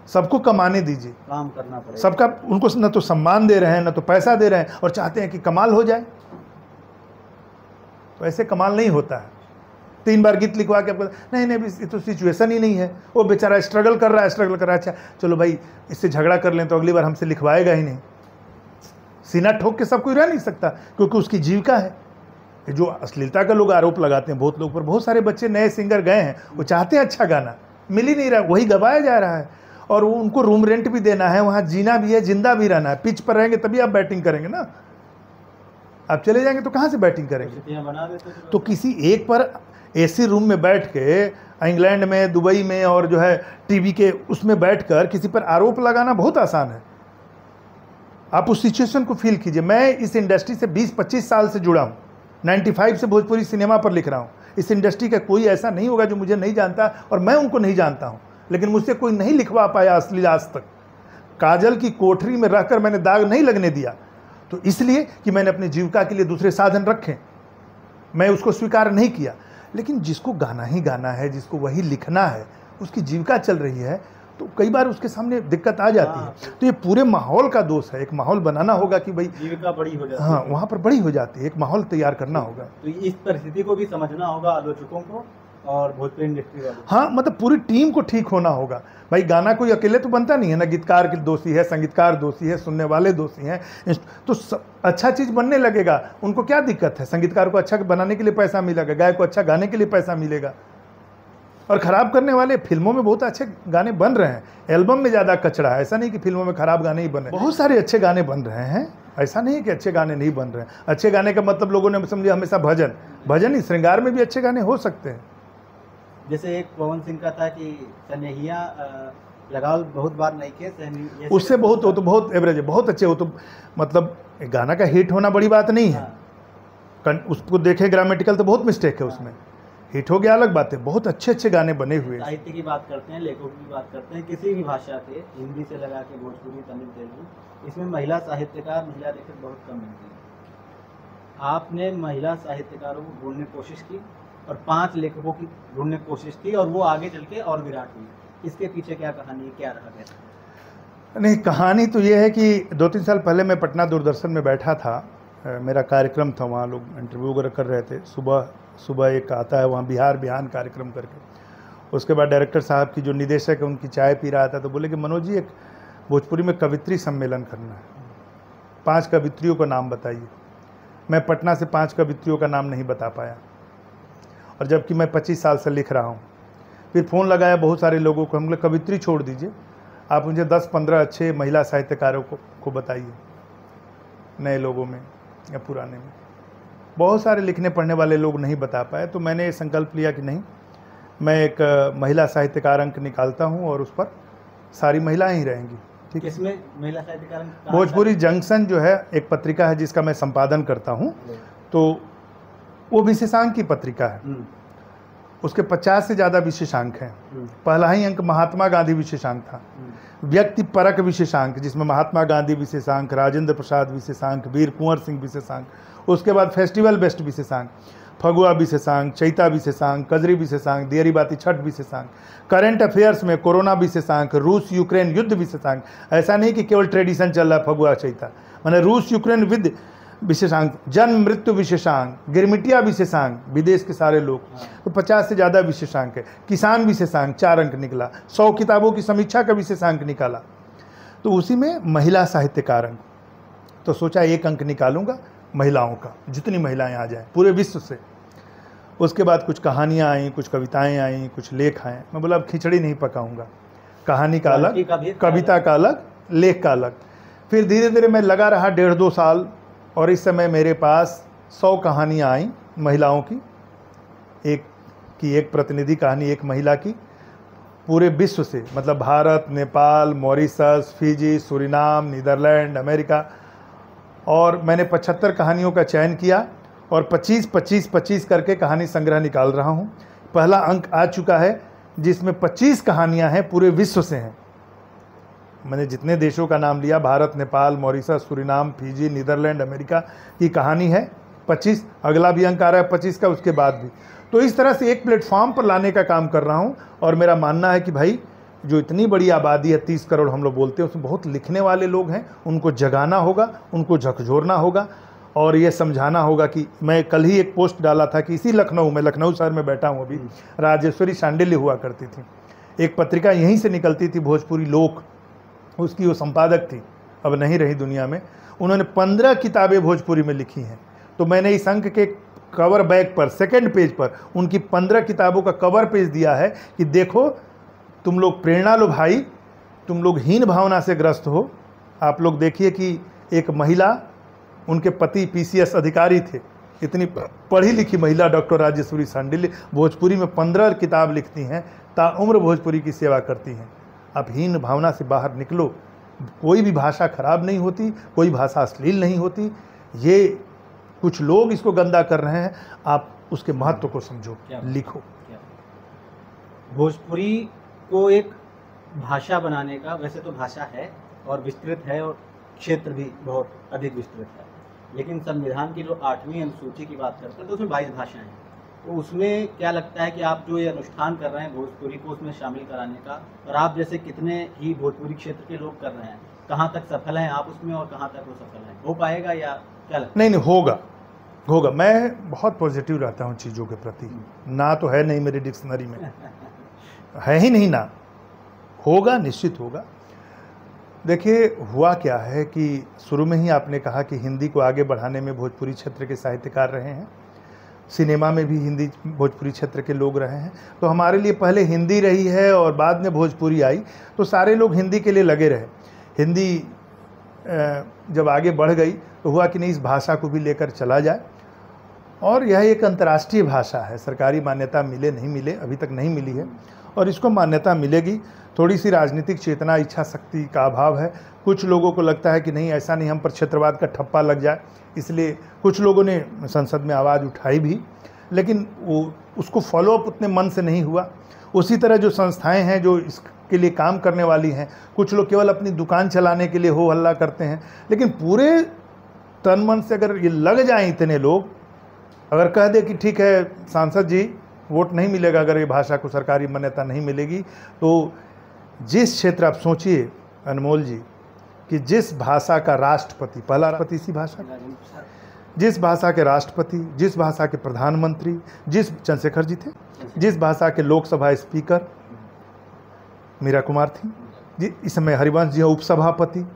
सबको कमाने दीजिए, काम करना पड़ेगा सबका। उनको न तो सम्मान दे रहे हैं, न तो पैसा दे रहे हैं, और चाहते हैं कि कमाल हो जाए। तो ऐसे कमाल नहीं होता है। 3 बार गीत लिखवा के आपको नहीं ये तो सिचुएशन ही नहीं है, वो बेचारा स्ट्रगल कर रहा है, अच्छा चलो भाई इससे झगड़ा कर लें तो अगली बार हमसे लिखवाएगा ही नहीं। सीना ठोक के सब कोई रह नहीं सकता, क्योंकि उसकी जीविका है। जो अश्लीलता का लोग आरोप लगाते हैं बहुत लोग पर, बहुत सारे बच्चे नए सिंगर गए हैं, वो चाहते हैं अच्छा गाना, मिल ही नहीं रहा, वही गवाया जा रहा है। और वो उनको रूम रेंट भी देना है, वहाँ जीना भी है, जिंदा भी रहना है। पिच पर रहेंगे तभी आप बैटिंग करेंगे ना, आप चले जाएंगे तो कहाँ से बैटिंग करेंगे? बना देते तो किसी एक पर एसी रूम में बैठ के, इंग्लैंड में, दुबई में, और जो है टीवी के उसमें बैठकर किसी पर आरोप लगाना बहुत आसान है। आप उस सिचुएशन को फील कीजिए। मैं इस इंडस्ट्री से 20-25 साल से जुड़ा हूँ, 95 से भोजपुरी सिनेमा पर लिख रहा हूँ। इस इंडस्ट्री का कोई ऐसा नहीं होगा जो मुझे नहीं जानता और मैं उनको नहीं जानता हूँ, लेकिन मुझसे कोई नहीं लिखवा पाया असली आज तक। काजल की कोठरी में रहकर मैंने दाग नहीं लगने दिया, तो इसलिए कि मैंने अपनी जीविका के लिए दूसरे साधन रखे, मैं उसको स्वीकार नहीं किया। लेकिन जिसको गाना ही गाना है, जिसको वही लिखना है, उसकी जीविका चल रही है, तो कई बार उसके सामने दिक्कत आ जाती है। तो ये पूरे माहौल का दोष है। एक माहौल बनाना होगा कि भाई जीविका बड़ी हो जाती है। हाँ, वहाँ पर बड़ी हो जाती है, एक माहौल तैयार करना होगा। तो इस परिस्थिति को भी समझना होगा आलोचकों को और भोजपुरी इंडस्ट्री वालों को। हाँ, मतलब पूरी टीम को ठीक होना होगा। भाई गाना कोई अकेले तो बनता नहीं है ना, गीतकार के दोषी है, संगीतकार दोषी है, सुनने वाले दोषी हैं, तो अच्छा चीज़ बनने लगेगा। उनको क्या दिक्कत है? संगीतकार को अच्छा बनाने के लिए पैसा मिलेगा, गायक को अच्छा गाने के लिए पैसा मिलेगा, और ख़राब करने वाले फिल्मों में बहुत अच्छे गाने बन रहे हैं, एल्बम में ज़्यादा कचरा है। ऐसा नहीं कि फिल्मों में ख़राब गाने ही बन रहे हैं, बहुत सारे अच्छे गाने बन रहे हैं। ऐसा नहीं है कि अच्छे गाने नहीं बन रहे हैं। अच्छे गाने का मतलब लोगों ने समझे हमेशा भजन ही, श्रृंगार में भी अच्छे गाने हो सकते हैं। जैसे एक पवन सिंह का था कि सनेहिया लगाओ बहुत बार नहीं किए, उससे बहुत, वो तो बहुत एवरेज है, बहुत अच्छे हो तो मतलब गाना का हिट होना बड़ी बात नहीं है। उसको देखे ग्रामेटिकल तो बहुत मिस्टेक है उसमें, हिट हो गया अलग बात है। बहुत अच्छे अच्छे गाने बने हुए हैं। साहित्य की बात करते हैं, लेखकों की बात करते हैं, किसी भी भाषा के, हिंदी से लगा के भोजपुरी, तमिल, तेलुगु, इसमें महिला साहित्यकार, महिला लेखक बहुत कम मिलती है। आपने महिला साहित्यकारों को ढूंढने की कोशिश की और 5 लेखकों की ढूंढने की कोशिश की और वो आगे चल के और विराट हुई। इसके पीछे क्या कहानी है, क्या रहा कैसे? नहीं, कहानी तो ये है कि 2-3 साल पहले मैं पटना दूरदर्शन में बैठा था, मेरा कार्यक्रम था, वहाँ लोग इंटरव्यू वगैरह कर रहे थे। सुबह एक आता है वहाँ बिहार बिहान कार्यक्रम करके। उसके बाद डायरेक्टर साहब की जो निदेशक है उनकी चाय पी रहा था, तो बोले कि मनोज जी एक भोजपुरी में कवित्री सम्मेलन करना है, 5 कवित्रियों का नाम बताइए। मैं पटना से 5 कवित्रियों का नाम नहीं बता पाया, और जबकि मैं 25 साल से लिख रहा हूँ। फिर फ़ोन लगाया बहुत सारे लोगों को, हम लोग कवित्री छोड़ दीजिए, आप मुझे 10-15 अच्छे महिला साहित्यकारों को बताइए, नए लोगों में या पुराने में। बहुत सारे लिखने पढ़ने वाले लोग नहीं बता पाए, तो मैंने संकल्प लिया कि नहीं, मैं एक महिला साहित्यकार अंक निकालता हूँ और उस पर सारी महिलाएं ही रहेंगी। ठीक है, इसमें महिला साहित्यकार भोजपुरी जंक्शन जो है एक पत्रिका है जिसका मैं संपादन करता हूँ, तो वो विशेषांक की पत्रिका है। उसके 50 से ज़्यादा विशेषांक हैं। पहला ही अंक महात्मा गांधी विशेषांक था, व्यक्ति परक विशेषांक, जिसमें महात्मा गांधी विशेषांक, राजेंद्र प्रसाद विशेषांक, वीर कुंवर सिंह विशेषांक। उसके बाद फेस्टिवल बेस्ट विशेषांक, फगुआ विशेषांक, चैता विशेषांक, कजरी विशेषांक, दियरी बाती छठ विशेषांक, करंट अफेयर्स में कोरोना विशेषांक, रूस यूक्रेन युद्ध विशेषांक। ऐसा नहीं कि केवल ट्रेडिशन चल रहा है फगुआ चैता, मैंने रूस यूक्रेन युद्ध विशेषांक, जन्म मृत्यु विशेषांक, गिरमिटिया विशेषांक, विदेश के सारे लोग, तो 50 से ज़्यादा विशेषांक है। किसान विशेषांक 4 अंक निकला, 100 किताबों की समीक्षा का विशेषांक निकाला, तो उसी में महिला साहित्यकार अंक। तो सोचा 1 अंक निकालूंगा महिलाओं का, जितनी महिलाएं आ जाएं पूरे विश्व से। उसके बाद कुछ कहानियाँ आईं, कुछ कविताएँ आईं, कुछ लेख आए। मैं बोला अब खिचड़ी नहीं पकाऊंगा, कहानी का अलग, कविता का अलग, लेख का अलग। फिर धीरे धीरे मैं लगा रहा 1.5-2 साल, और इस समय मेरे पास 100 कहानियाँ आईं महिलाओं की, एक प्रतिनिधि कहानी एक महिला की, पूरे विश्व से, मतलब Bharat, Nepal, Mauritius, Fiji, Suriname, Netherlands, America. और मैंने 75 कहानियों का चयन किया और 25-25-25 करके कहानी संग्रह निकाल रहा हूँ। पहला अंक आ चुका है जिसमें 25 कहानियाँ हैं, पूरे विश्व से हैं। मैंने जितने देशों का नाम लिया, Bharat, Nepal, Mauritius, Suriname, Fiji, Netherlands, America की कहानी है 25। अगला भी अंक आ रहा है 25 का, उसके बाद भी। तो इस तरह से एक प्लेटफॉर्म पर लाने का काम कर रहा हूँ। और मेरा मानना है कि भाई जो इतनी बड़ी आबादी है, 30 करोड़ हम लोग बोलते हैं, उसमें बहुत लिखने वाले लोग हैं, उनको जगाना होगा, उनको झकझोरना होगा और ये समझाना होगा कि मैं कल ही एक पोस्ट डाला था कि इसी लखनऊ में, लखनऊ शहर में बैठा हूँ अभी, राजेश्वरी शांडिल्य हुआ करती थी, एक पत्रिका यहीं से निकलती थी, भोजपुरी लोक, उसकी वो संपादक थी, अब नहीं रही दुनिया में। उन्होंने 15 किताबें भोजपुरी में लिखी हैं। तो मैंने इस अंक के कवर बैक पर, सेकंड पेज पर उनकी 15 किताबों का कवर पेज दिया है कि देखो तुम लोग प्रेरणा लो भाई, तुम लोग हीन भावना से ग्रस्त हो। आप लोग देखिए कि एक महिला, उनके पति PCS अधिकारी थे, इतनी पढ़ी लिखी महिला डॉक्टर राजेश्वरी शांडिल्य भोजपुरी में 15 किताब लिखती हैं, ताउम्र भोजपुरी की सेवा करती हैं। आप हीन भावना से बाहर निकलो, कोई भी भाषा खराब नहीं होती, कोई भाषा अश्लील नहीं होती। ये कुछ लोग इसको गंदा कर रहे हैं, आप उसके महत्व को समझो, लिखो। भोजपुरी को एक भाषा बनाने का, वैसे तो भाषा है और विस्तृत है और क्षेत्र भी बहुत अधिक विस्तृत है, लेकिन संविधान की जो 8वीं अनुसूची की बात करते हैं तो उसमें 22 भाषाएं हैं। तो उसमें क्या लगता है कि आप जो ये अनुष्ठान कर रहे हैं भोजपुरी को उसमें शामिल कराने का, और आप जैसे कितने ही भोजपुरी क्षेत्र के लोग कर रहे हैं, कहाँ तक सफल हैं आप उसमें और कहाँ तक वो सफल हैं? हो पाएगा या क्या लगता है? नहीं, होगा। मैं बहुत पॉजिटिव रहता हूँ चीज़ों के प्रति। ना तो है नहीं मेरी डिक्शनरी में, है ही नहीं ना, होगा, निश्चित होगा। देखिए, हुआ क्या है कि शुरू में ही आपने कहा कि हिंदी को आगे बढ़ाने में भोजपुरी क्षेत्र के साहित्यकार रहे हैं, सिनेमा में भी हिंदी भोजपुरी क्षेत्र के लोग रहे हैं। तो हमारे लिए पहले हिंदी रही है और बाद में भोजपुरी आई, तो सारे लोग हिंदी के लिए लगे रहे। हिंदी जब आगे बढ़ गई तो हुआ कि नहीं, इस भाषा को भी लेकर चला जाए। और यह एक अंतर्राष्ट्रीय भाषा है, सरकारी मान्यता मिले नहीं मिले, अभी तक नहीं मिली है, और इसको मान्यता मिलेगी। थोड़ी सी राजनीतिक चेतना, इच्छा शक्ति का अभाव है। कुछ लोगों को लगता है कि नहीं, ऐसा नहीं, हम पर क्षेत्रवाद का ठप्पा लग जाए, इसलिए कुछ लोगों ने संसद में आवाज़ उठाई भी, लेकिन वो उसको फॉलोअप उतने मन से नहीं हुआ। उसी तरह जो संस्थाएं हैं जो इसके लिए काम करने वाली हैं, कुछ लोग केवल अपनी दुकान चलाने के लिए हो हल्ला करते हैं, लेकिन पूरे तन मन से अगर ये लग जाएं इतने लोग, अगर कह दे कि ठीक है सांसद जी वोट नहीं मिलेगा अगर ये भाषा को सरकारी मान्यता नहीं मिलेगी, तो जिस क्षेत्र, आप सोचिए अनमोल जी, कि जिस भाषा का राष्ट्रपति, पहला राष्ट्रपति इसी भाषा का, जिस भाषा के राष्ट्रपति, जिस भाषा के प्रधानमंत्री, जिस चंद्रशेखर जी थे, जिस भाषा के लोकसभा स्पीकर मीरा कुमार थी, इस समय हरिवंश जी उपसभापति,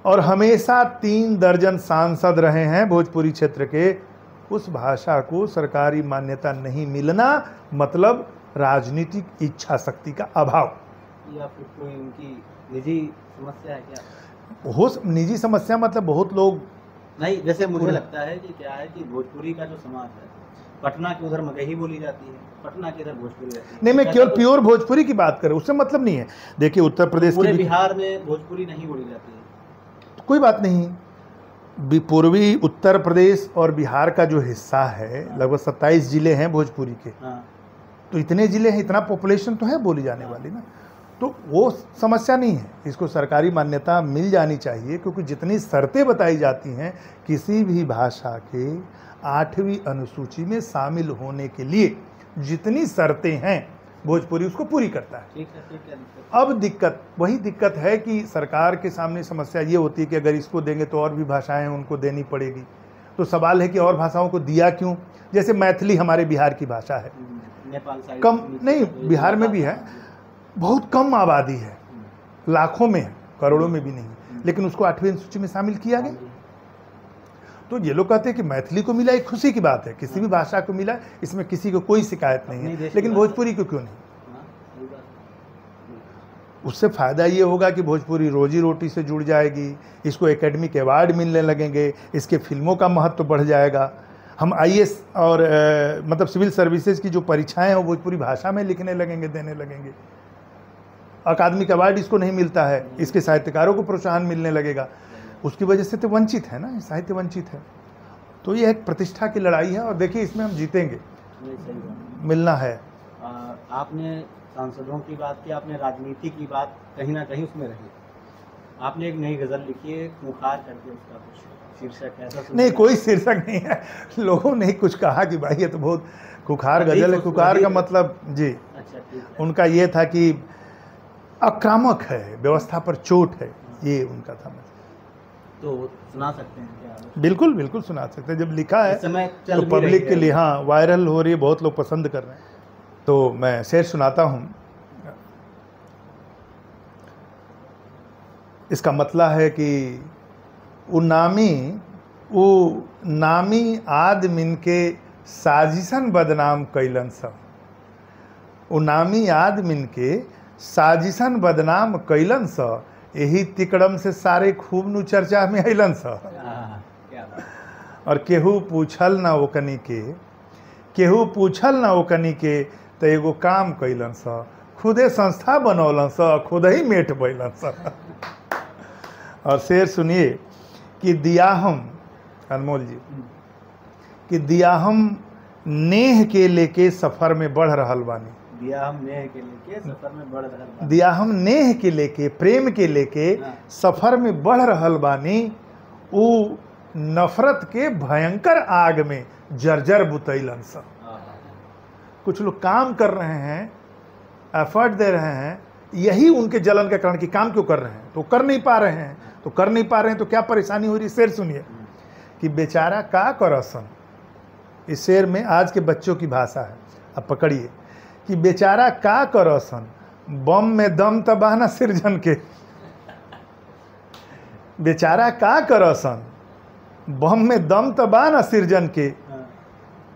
और हमेशा 3 दर्जन सांसद रहे हैं भोजपुरी क्षेत्र के, उस भाषा को सरकारी मान्यता नहीं मिलना मतलब राजनीतिक इच्छा शक्ति का अभाव, या फिर कोई उनकी निजी समस्या है क्या? हो निजी समस्या मतलब बहुत लोग नहीं, जैसे मुझे लगता है कि क्या है कि भोजपुरी का जो समाज है, पटना के उधर मगही बोली जाती है, पटना के इधर भोजपुरी रहती है। नहीं, मैं केवल प्योर भोजपुरी की बात करूं, उससे मतलब नहीं है। देखिए उत्तर प्रदेश पूरे बिहार में भोजपुरी नहीं बोली जाती है, कोई बात नहीं। पूर्वी उत्तर प्रदेश और बिहार का जो हिस्सा है, लगभग 27 जिले हैं भोजपुरी के। तो इतने जिले हैं, इतना पॉपुलेशन तो है बोली जाने वाली ना, तो वो समस्या नहीं है। इसको सरकारी मान्यता मिल जानी चाहिए, क्योंकि जितनी शर्तें बताई जाती हैं किसी भी भाषा के 8वीं अनुसूची में शामिल होने के लिए, जितनी शर्तें हैं भोजपुरी उसको पूरी करता है। ठीक है। अब वही दिक्कत है कि सरकार के सामने समस्या ये होती है कि अगर इसको देंगे तो और भी भाषाएं उनको देनी पड़ेगी। तो सवाल है कि और भाषाओं को दिया क्यों? जैसे मैथिली हमारे बिहार की भाषा है, नेपाल साइड कम नहीं, बिहार में भी है, बहुत कम आबादी है, लाखों में है, करोड़ों में भी नहीं, लेकिन उसको 8वीं अनुसूची में शामिल किया गया। तो ये लोग कहते हैं कि मैथिली को मिला, एक खुशी की बात है, किसी भी भाषा को मिला, इसमें किसी को कोई शिकायत नहीं है, लेकिन भोजपुरी को क्यों नहीं? उससे फ़ायदा ये होगा कि भोजपुरी रोजी रोटी से जुड़ जाएगी, इसको एकेडमिक अवार्ड मिलने लगेंगे, इसके फिल्मों का महत्व बढ़ जाएगा। हम IAS और मतलब सिविल सर्विसेज की जो परीक्षाएं हैं वो भोजपुरी भाषा में लिखने लगेंगे, देने लगेंगे। अकादमिक अवार्ड इसको नहीं मिलता है, इसके साहित्यकारों को प्रोत्साहन मिलने लगेगा। उसकी वजह से तो वंचित है ना, साहित्य वंचित है। तो ये एक प्रतिष्ठा की लड़ाई है, और देखिए इसमें हम जीतेंगे, मिलना है। आपने सांसदों की बात की, आपने राजनीति की बात कहीं ना कहीं उसमें रही। आपने एक नई गज़ल लिखी है खुंखार करके, उसका कुछ शीर्षक ऐसा? नहीं, कोई शीर्षक नहीं है, लोगों ने कुछ कहा कि भाई ये तो बहुत खुंखार गज़ल है। खुंखार का मतलब जी, अच्छा, उनका ये था कि आक्रामक है, व्यवस्था पर चोट है, ये उनका था। तो सुना सकते हैं क्या? बिल्कुल बिल्कुल सुना सकते हैं। जब लिखा है तो तो पब्लिक के लिए, हाँ, वायरल हो रही है, बहुत लोग पसंद कर रहे हैं, तो मैं शेर सुनाता हूँ। इसका मतलब है कि वो नामी आदमिन के साजिशन बदनाम कैलन सब, वो नामी आदमिन के साजिशन बदनाम कैलन स, यही तिकड़म से सारे खूब नु चर्चा में अलन स। और केहू पूछल ना ओकनी के तो एगो काम कैलन स, खुदे संस्था बनौलन स, खुद ही मेट बैलन स। और शेर सुनिए कि दिया हम, अनमोल जी, कि दिया हम नेह के लेके सफ़र में बढ़ रहल बानी। दिया हम नेह के लेके सफर में बढ़ रहल बानी। दिया हम नेह के लेके, प्रेम के लेके सफ़र में बढ़ रहल बानी। ऊ नफरत के भयंकर आग में जर्जर बुतैलन सा। कुछ लोग काम कर रहे हैं, एफर्ट दे रहे हैं, यही उनके जलन के कारण कि काम क्यों कर रहे हैं, तो कर नहीं पा रहे हैं, तो कर नहीं पा रहे हैं तो क्या परेशानी हो रही है। शेर सुनिए कि बेचारा का करसन। इस शेर में आज के बच्चों की भाषा है, अब पकड़िए कि बेचारा का करसन, बम में दम तबाह न सिरजन के। बेचारा का करसन, बम में दम तबाह न सिरजन के।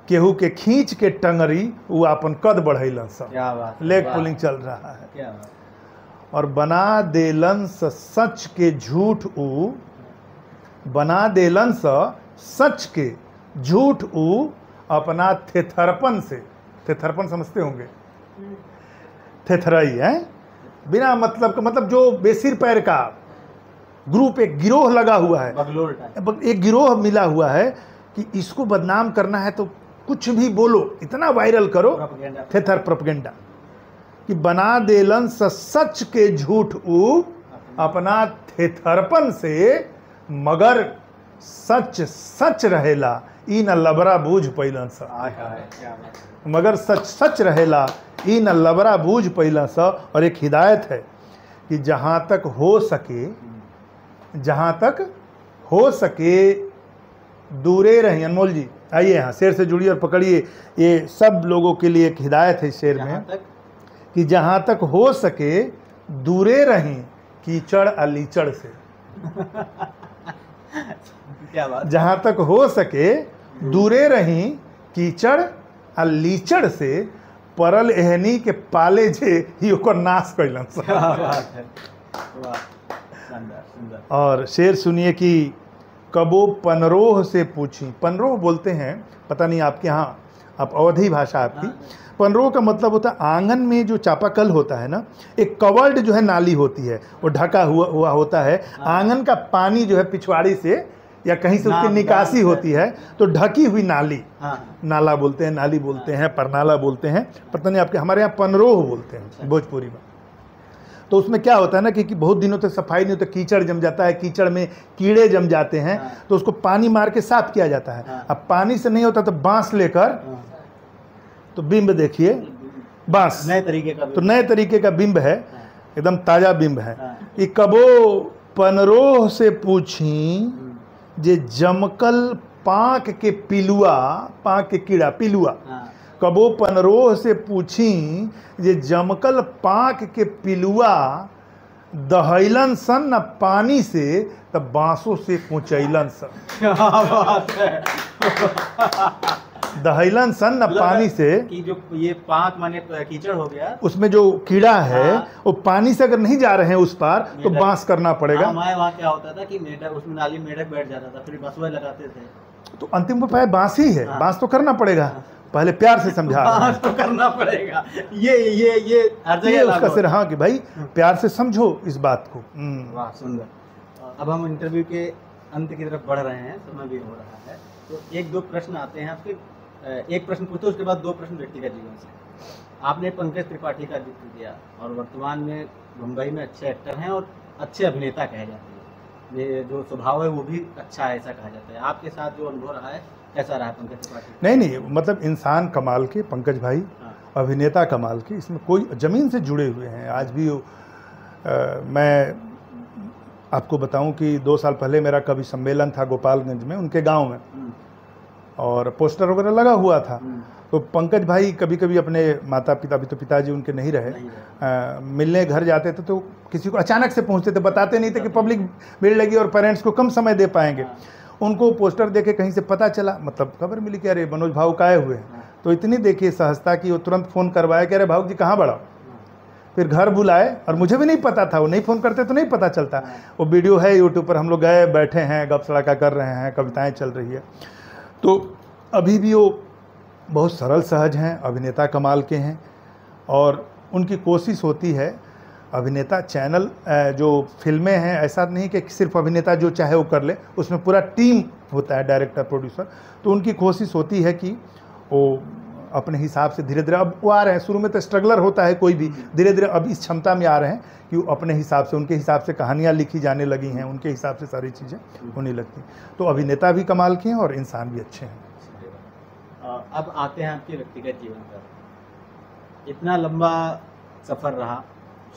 केहू के खींच के टंगरी वो अपन कद बढ़ैलन सा। क्या बात, लेग पुलिंग चल रहा है। क्या बात। और बना देलन सच के झूठ ऊ, बना देलन सच के झूठ ऊ अपना थेथरपन से। थेथरपन समझते होंगे, थेथराई है बिना मतलब का, मतलब जो बेसिर पैर का ग्रुप, एक गिरोह लगा हुआ है, एक गिरोह मिला हुआ है कि इसको बदनाम करना है तो कुछ भी बोलो, इतना वायरल करो, थेथर प्रोपेगेंडा। कि बना देलन सच के झूठ ऊ अपना थेथरपन से, मगर सच सच रहेला ई न लबरा बूझ पैलन सा। मगर सच सच रहेला ई न लबरा बूझ पैलन सा। और एक हिदायत है कि जहाँ तक हो सके, जहाँ तक हो सके दूरे रहिए। अनमोल जी आइए यहाँ, शेर से जुड़िए और पकड़िए, ये सब लोगों के लिए एक हिदायत है शेर में कि जहाँ तक हो सके दूरे रहें कीचड़ अलीचड़ से। क्या बात। जहाँ तक हो सके दूरे रहीं कीचड़ आ लीचड़ से, परल एहनी के पाले जे ही ओकर नाश कैलन। और शेर सुनिए कि कबो पनरोह से पूछी। पनरोह बोलते हैं, पता नहीं आपके यहाँ, आप अवधी भाषा आपकी। पनरोह का मतलब होता है आंगन में जो चापाकल होता है ना, एक कवर्ड जो है नाली होती है, वो ढका हुआ होता है। आंगन का पानी जो है पिछवाड़ी से या कहीं से उसकी निकासी होती है, तो ढकी हुई नाली, नाला बोलते हैं, नाली बोलते हैं, परनाला बोलते हैं, पता नहीं आपके, हमारे यहाँ पनरोह बोलते हैं भोजपुरी में। तो उसमें क्या होता है ना कि बहुत दिनों तक सफाई नहीं होती, कीचड़ जम जाता है, कीचड़ में कीड़े जम जाते हैं, तो उसको पानी मार के साफ किया जाता है। अब पानी से नहीं होता तो बांस लेकर, तो बिंब देखिए बांस, नए तरीके का, तो नए तरीके का बिंब है, एकदम ताज़ा बिंब है। कि कबो पनरोह से पूछी जे जमकल पाँक के पिलुआ, पाँक के कीड़ा पिलुआ। कबो पनरोह से पूछी जे जमकल पाँक के पिलुआ, दहैलन सन न पानी से तब बांसों से कुचैलन सन। क्या बात है। दहैलन सन न पानी से, कि जो ये पाँक माने कीचड़ हो गया, उसमें जो कीड़ा है वो पानी से अगर नहीं जा रहे हैं उस पार तो बांस करना पड़ेगा। हमारे वहाँ क्या होता था कि मेढक, उसमें नाली में मेढक बैठ जाता था, फिर बसुए लगाते थे, तो अंतिम उपाय बांस ही है। बांस तो करना पड़ेगा, पहले प्यार से समझा, बांस तो करना पड़ेगा। ये हर जगह उसका सिर, हाँ कि भाई प्यार से समझो इस बात को। वाह सुंदर। अब हम इंटरव्यू के अंत की तरफ बढ़ रहे हैं, समय भी हो रहा है, तो एक दो प्रश्न आते हैं आपके। एक प्रश्न पूछते उसके बाद दो प्रश्न व्यक्तिगत जीवन से। आपने पंकज त्रिपाठी का जिक्र किया और वर्तमान में मुंबई में अच्छे एक्टर हैं और अच्छे अभिनेता कहे जाते हैं, ये जो स्वभाव है वो भी अच्छा है ऐसा कहा जाता है। आपके साथ जो अनुभव रहा है कैसा रहा पंकज त्रिपाठी? नहीं, मतलब इंसान कमाल के पंकज भाई, अभिनेता कमाल के, इसमें कोई ज़मीन से जुड़े हुए हैं आज भी। मैं आपको बताऊं कि 2 साल पहले मेरा कवि सम्मेलन था गोपालगंज में, उनके गांव में, और पोस्टर वगैरह लगा हुआ था। तो पंकज भाई कभी कभी अपने माता पिता, अभी तो पिताजी उनके नहीं रहे, मिलने घर जाते थे तो किसी को अचानक से पहुंचते थे, बताते नहीं थे कि पब्लिक भीड़ लगी और पेरेंट्स को कम समय दे पाएंगे। उनको पोस्टर देखे कहीं से पता चला, मतलब खबर मिली कि अरे मनोज भाऊ आए हुए हैं, तो इतनी देखिए सहजता कि वो तुरंत फ़ोन करवाया कि अरे भाऊ जी कहाँ बढ़ाओ। फिर घर बुलाए और मुझे भी नहीं पता था, वो नहीं फ़ोन करते तो नहीं पता चलता। वो वीडियो है यूट्यूब पर, हम लोग गए, बैठे हैं, गप सड़का कर रहे हैं, कविताएँ चल रही है। तो अभी भी वो बहुत सरल सहज हैं, अभिनेता कमाल के हैं, और उनकी कोशिश होती है अभिनेता चैनल जो फिल्में हैं, ऐसा नहीं कि सिर्फ अभिनेता जो चाहे वो कर ले, उसमें पूरा टीम होता है, डायरेक्टर, प्रोड्यूसर। तो उनकी कोशिश होती है कि वो अपने हिसाब से धीरे धीरे, अब वो आ रहे हैं, शुरू में तो स्ट्रगलर होता है कोई भी, धीरे धीरे अब इस क्षमता में आ रहे हैं कि वो अपने हिसाब से, उनके हिसाब से कहानियाँ लिखी जाने लगी हैं, उनके हिसाब से सारी चीज़ें होने लगती। तो अभिनेता भी कमाल के हैं और इंसान भी अच्छे हैं। अब आते हैं आपके व्यक्तिगत जीवन पर। इतना लंबा सफ़र रहा,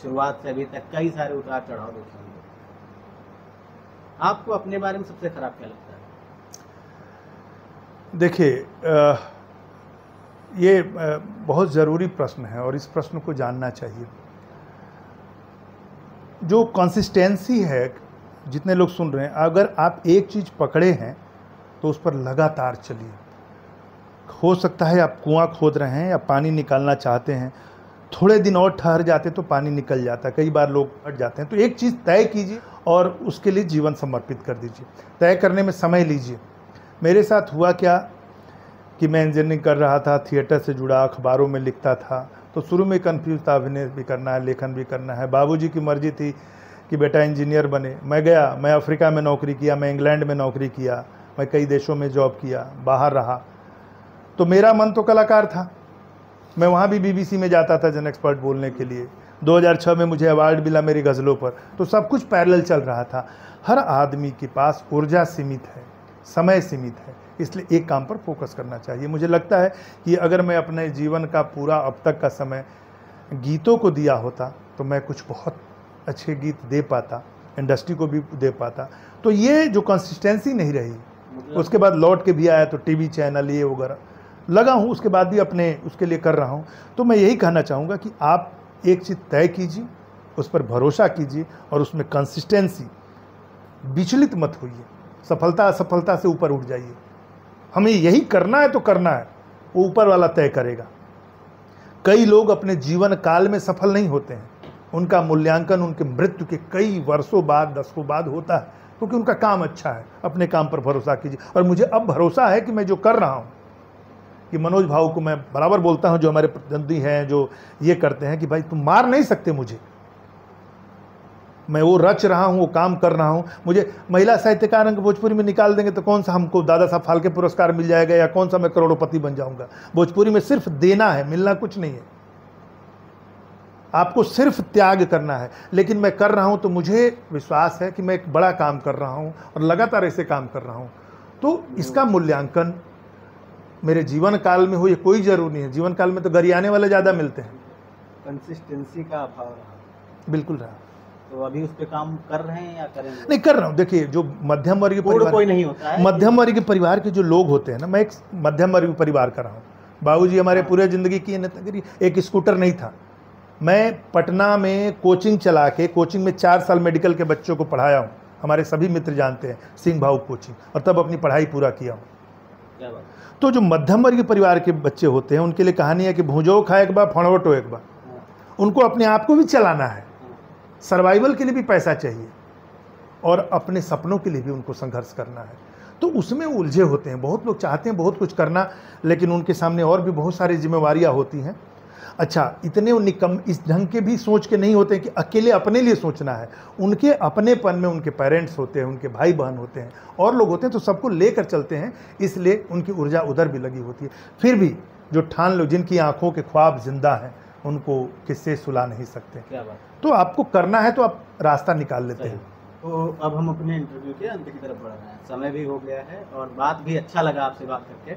शुरुआत से अभी तक कई सारे उतार चढ़ाव देखे होंगे। आपको अपने बारे में सबसे खराब क्या लगता है? देखिए, ये बहुत ज़रूरी प्रश्न है और इस प्रश्न को जानना चाहिए। जो कंसिस्टेंसी है, जितने लोग सुन रहे हैं, अगर आप एक चीज़ पकड़े हैं तो उस पर लगातार चलिए। हो सकता है आप कुआं खोद रहे हैं या पानी निकालना चाहते हैं, थोड़े दिन और ठहर जाते तो पानी निकल जाता है, कई बार लोग हट जाते हैं। तो एक चीज़ तय कीजिए और उसके लिए जीवन समर्पित कर दीजिए। तय करने में समय लीजिए। मेरे साथ हुआ क्या कि मैं इंजीनियरिंग कर रहा था, थिएटर से जुड़ा, अखबारों में लिखता था, तो शुरू में कंफ्यूज था, अभिनय भी करना है, लेखन भी करना है। बाबूजी की मर्जी थी कि बेटा इंजीनियर बने। मैं गया, मैं अफ्रीका में नौकरी किया, मैं इंग्लैंड में नौकरी किया, मैं कई देशों में जॉब किया, बाहर रहा। तो मेरा मन तो कलाकार था, मैं वहाँ भी BBC में जाता था जन एक्सपर्ट बोलने के लिए। 2006 में मुझे अवार्ड मिला मेरी गज़लों पर। तो सब कुछ पैरेलल चल रहा था। हर आदमी के पास ऊर्जा सीमित है, समय सीमित है, इसलिए एक काम पर फोकस करना चाहिए। मुझे लगता है कि अगर मैं अपने जीवन का पूरा अब तक का समय गीतों को दिया होता तो मैं कुछ बहुत अच्छे गीत दे पाता, इंडस्ट्री को भी दे पाता। तो ये जो कंसिस्टेंसी नहीं रही, उसके बाद लौट के भी आया तो टीवी चैनल ये वगैरह लगा हूँ, उसके बाद भी अपने उसके लिए कर रहा हूँ। तो मैं यही कहना चाहूँगा कि आप एक चीज़ तय कीजिए, उस पर भरोसा कीजिए और उसमें कंसिस्टेंसी, विचलित मत होइए। सफलता असफलता से ऊपर उठ जाइए। हमें यही करना है तो करना है, वो ऊपर वाला तय करेगा। कई लोग अपने जीवन काल में सफल नहीं होते हैं, उनका मूल्यांकन उनके मृत्यु के कई वर्षों बाद, दशकों बाद होता है, क्योंकि उनका काम अच्छा है। अपने काम पर भरोसा कीजिए। और मुझे अब भरोसा है कि मैं जो कर रहा हूँ, कि मनोज भाऊ को मैं बराबर बोलता हूँ, जो हमारे प्रतिद्वंदी हैं, जो ये करते हैं कि भाई तुम मार नहीं सकते मुझे, मैं वो रच रहा हूँ, वो काम कर रहा हूँ। मुझे महिला साहित्यकार अंक भोजपुरी में निकाल देंगे तो कौन सा हमको दादा साहब फाल्के पुरस्कार मिल जाएगा या कौन सा मैं करोड़पति बन जाऊँगा। भोजपुरी में सिर्फ देना है, मिलना कुछ नहीं है। आपको सिर्फ त्याग करना है। लेकिन मैं कर रहा हूँ तो मुझे विश्वास है कि मैं एक बड़ा काम कर रहा हूँ और लगातार ऐसे काम कर रहा हूँ। तो इसका मूल्यांकन मेरे जीवन काल में हो, ये कोई ज़रूरी नहीं है। जीवन काल में तो गरियाने वाले ज़्यादा मिलते हैं। कंसिस्टेंसी का अभाव रहा। बिल्कुल रहा। तो अभी उस पे काम कर रहे हैं या करेंगे? नहीं, कर रहा हूँ। देखिए, जो मध्यम वर्गीय परिवार, कोई नहीं होता है, मध्यम वर्गीय परिवार के जो लोग होते हैं ना, मैं एक मध्यम वर्गीय परिवार का रहा हूँ। बाबूजी हमारे पूरे ज़िंदगी की एक स्कूटर नहीं था। मैं पटना में कोचिंग चला के, कोचिंग में 4 साल मेडिकल के बच्चों को पढ़ाया हूँ। हमारे सभी मित्र जानते हैं, सिंह भाऊ कोचिंग, और तब अपनी पढ़ाई पूरा किया हूँ। क्या बात। तो जो मध्यम वर्गीय परिवार के बच्चे होते हैं, उनके लिए कहानी है कि भूजो खाए एक बार, फणवटो एक बार। उनको अपने आप को भी चलाना है, सर्वाइवल के लिए भी पैसा चाहिए और अपने सपनों के लिए भी उनको संघर्ष करना है। तो उसमें उलझे होते हैं। बहुत लोग चाहते हैं बहुत कुछ करना, लेकिन उनके सामने और भी बहुत सारी जिम्मेवारियां होती हैं। अच्छा, इतने निकम इस ढंग के भी सोच के नहीं होते हैं कि अकेले अपने लिए सोचना है। उनके अपनेपन में उनके पेरेंट्स होते हैं, उनके भाई बहन होते हैं, और लोग होते हैं, तो सबको लेकर चलते हैं। इसलिए उनकी ऊर्जा उधर भी लगी होती है। फिर भी जो ठान लो, जिनकी आंखों के ख्वाब जिंदा हैं, उनको किससे सुला नहीं सकते। क्या बात। तो आपको करना है तो आप रास्ता निकाल लेते हैं। तो अब हम अपने इंटरव्यू के अंत की तरफ बढ़ रहे हैं। समय भी हो गया है और बात भी अच्छा लगा आपसे बात करके।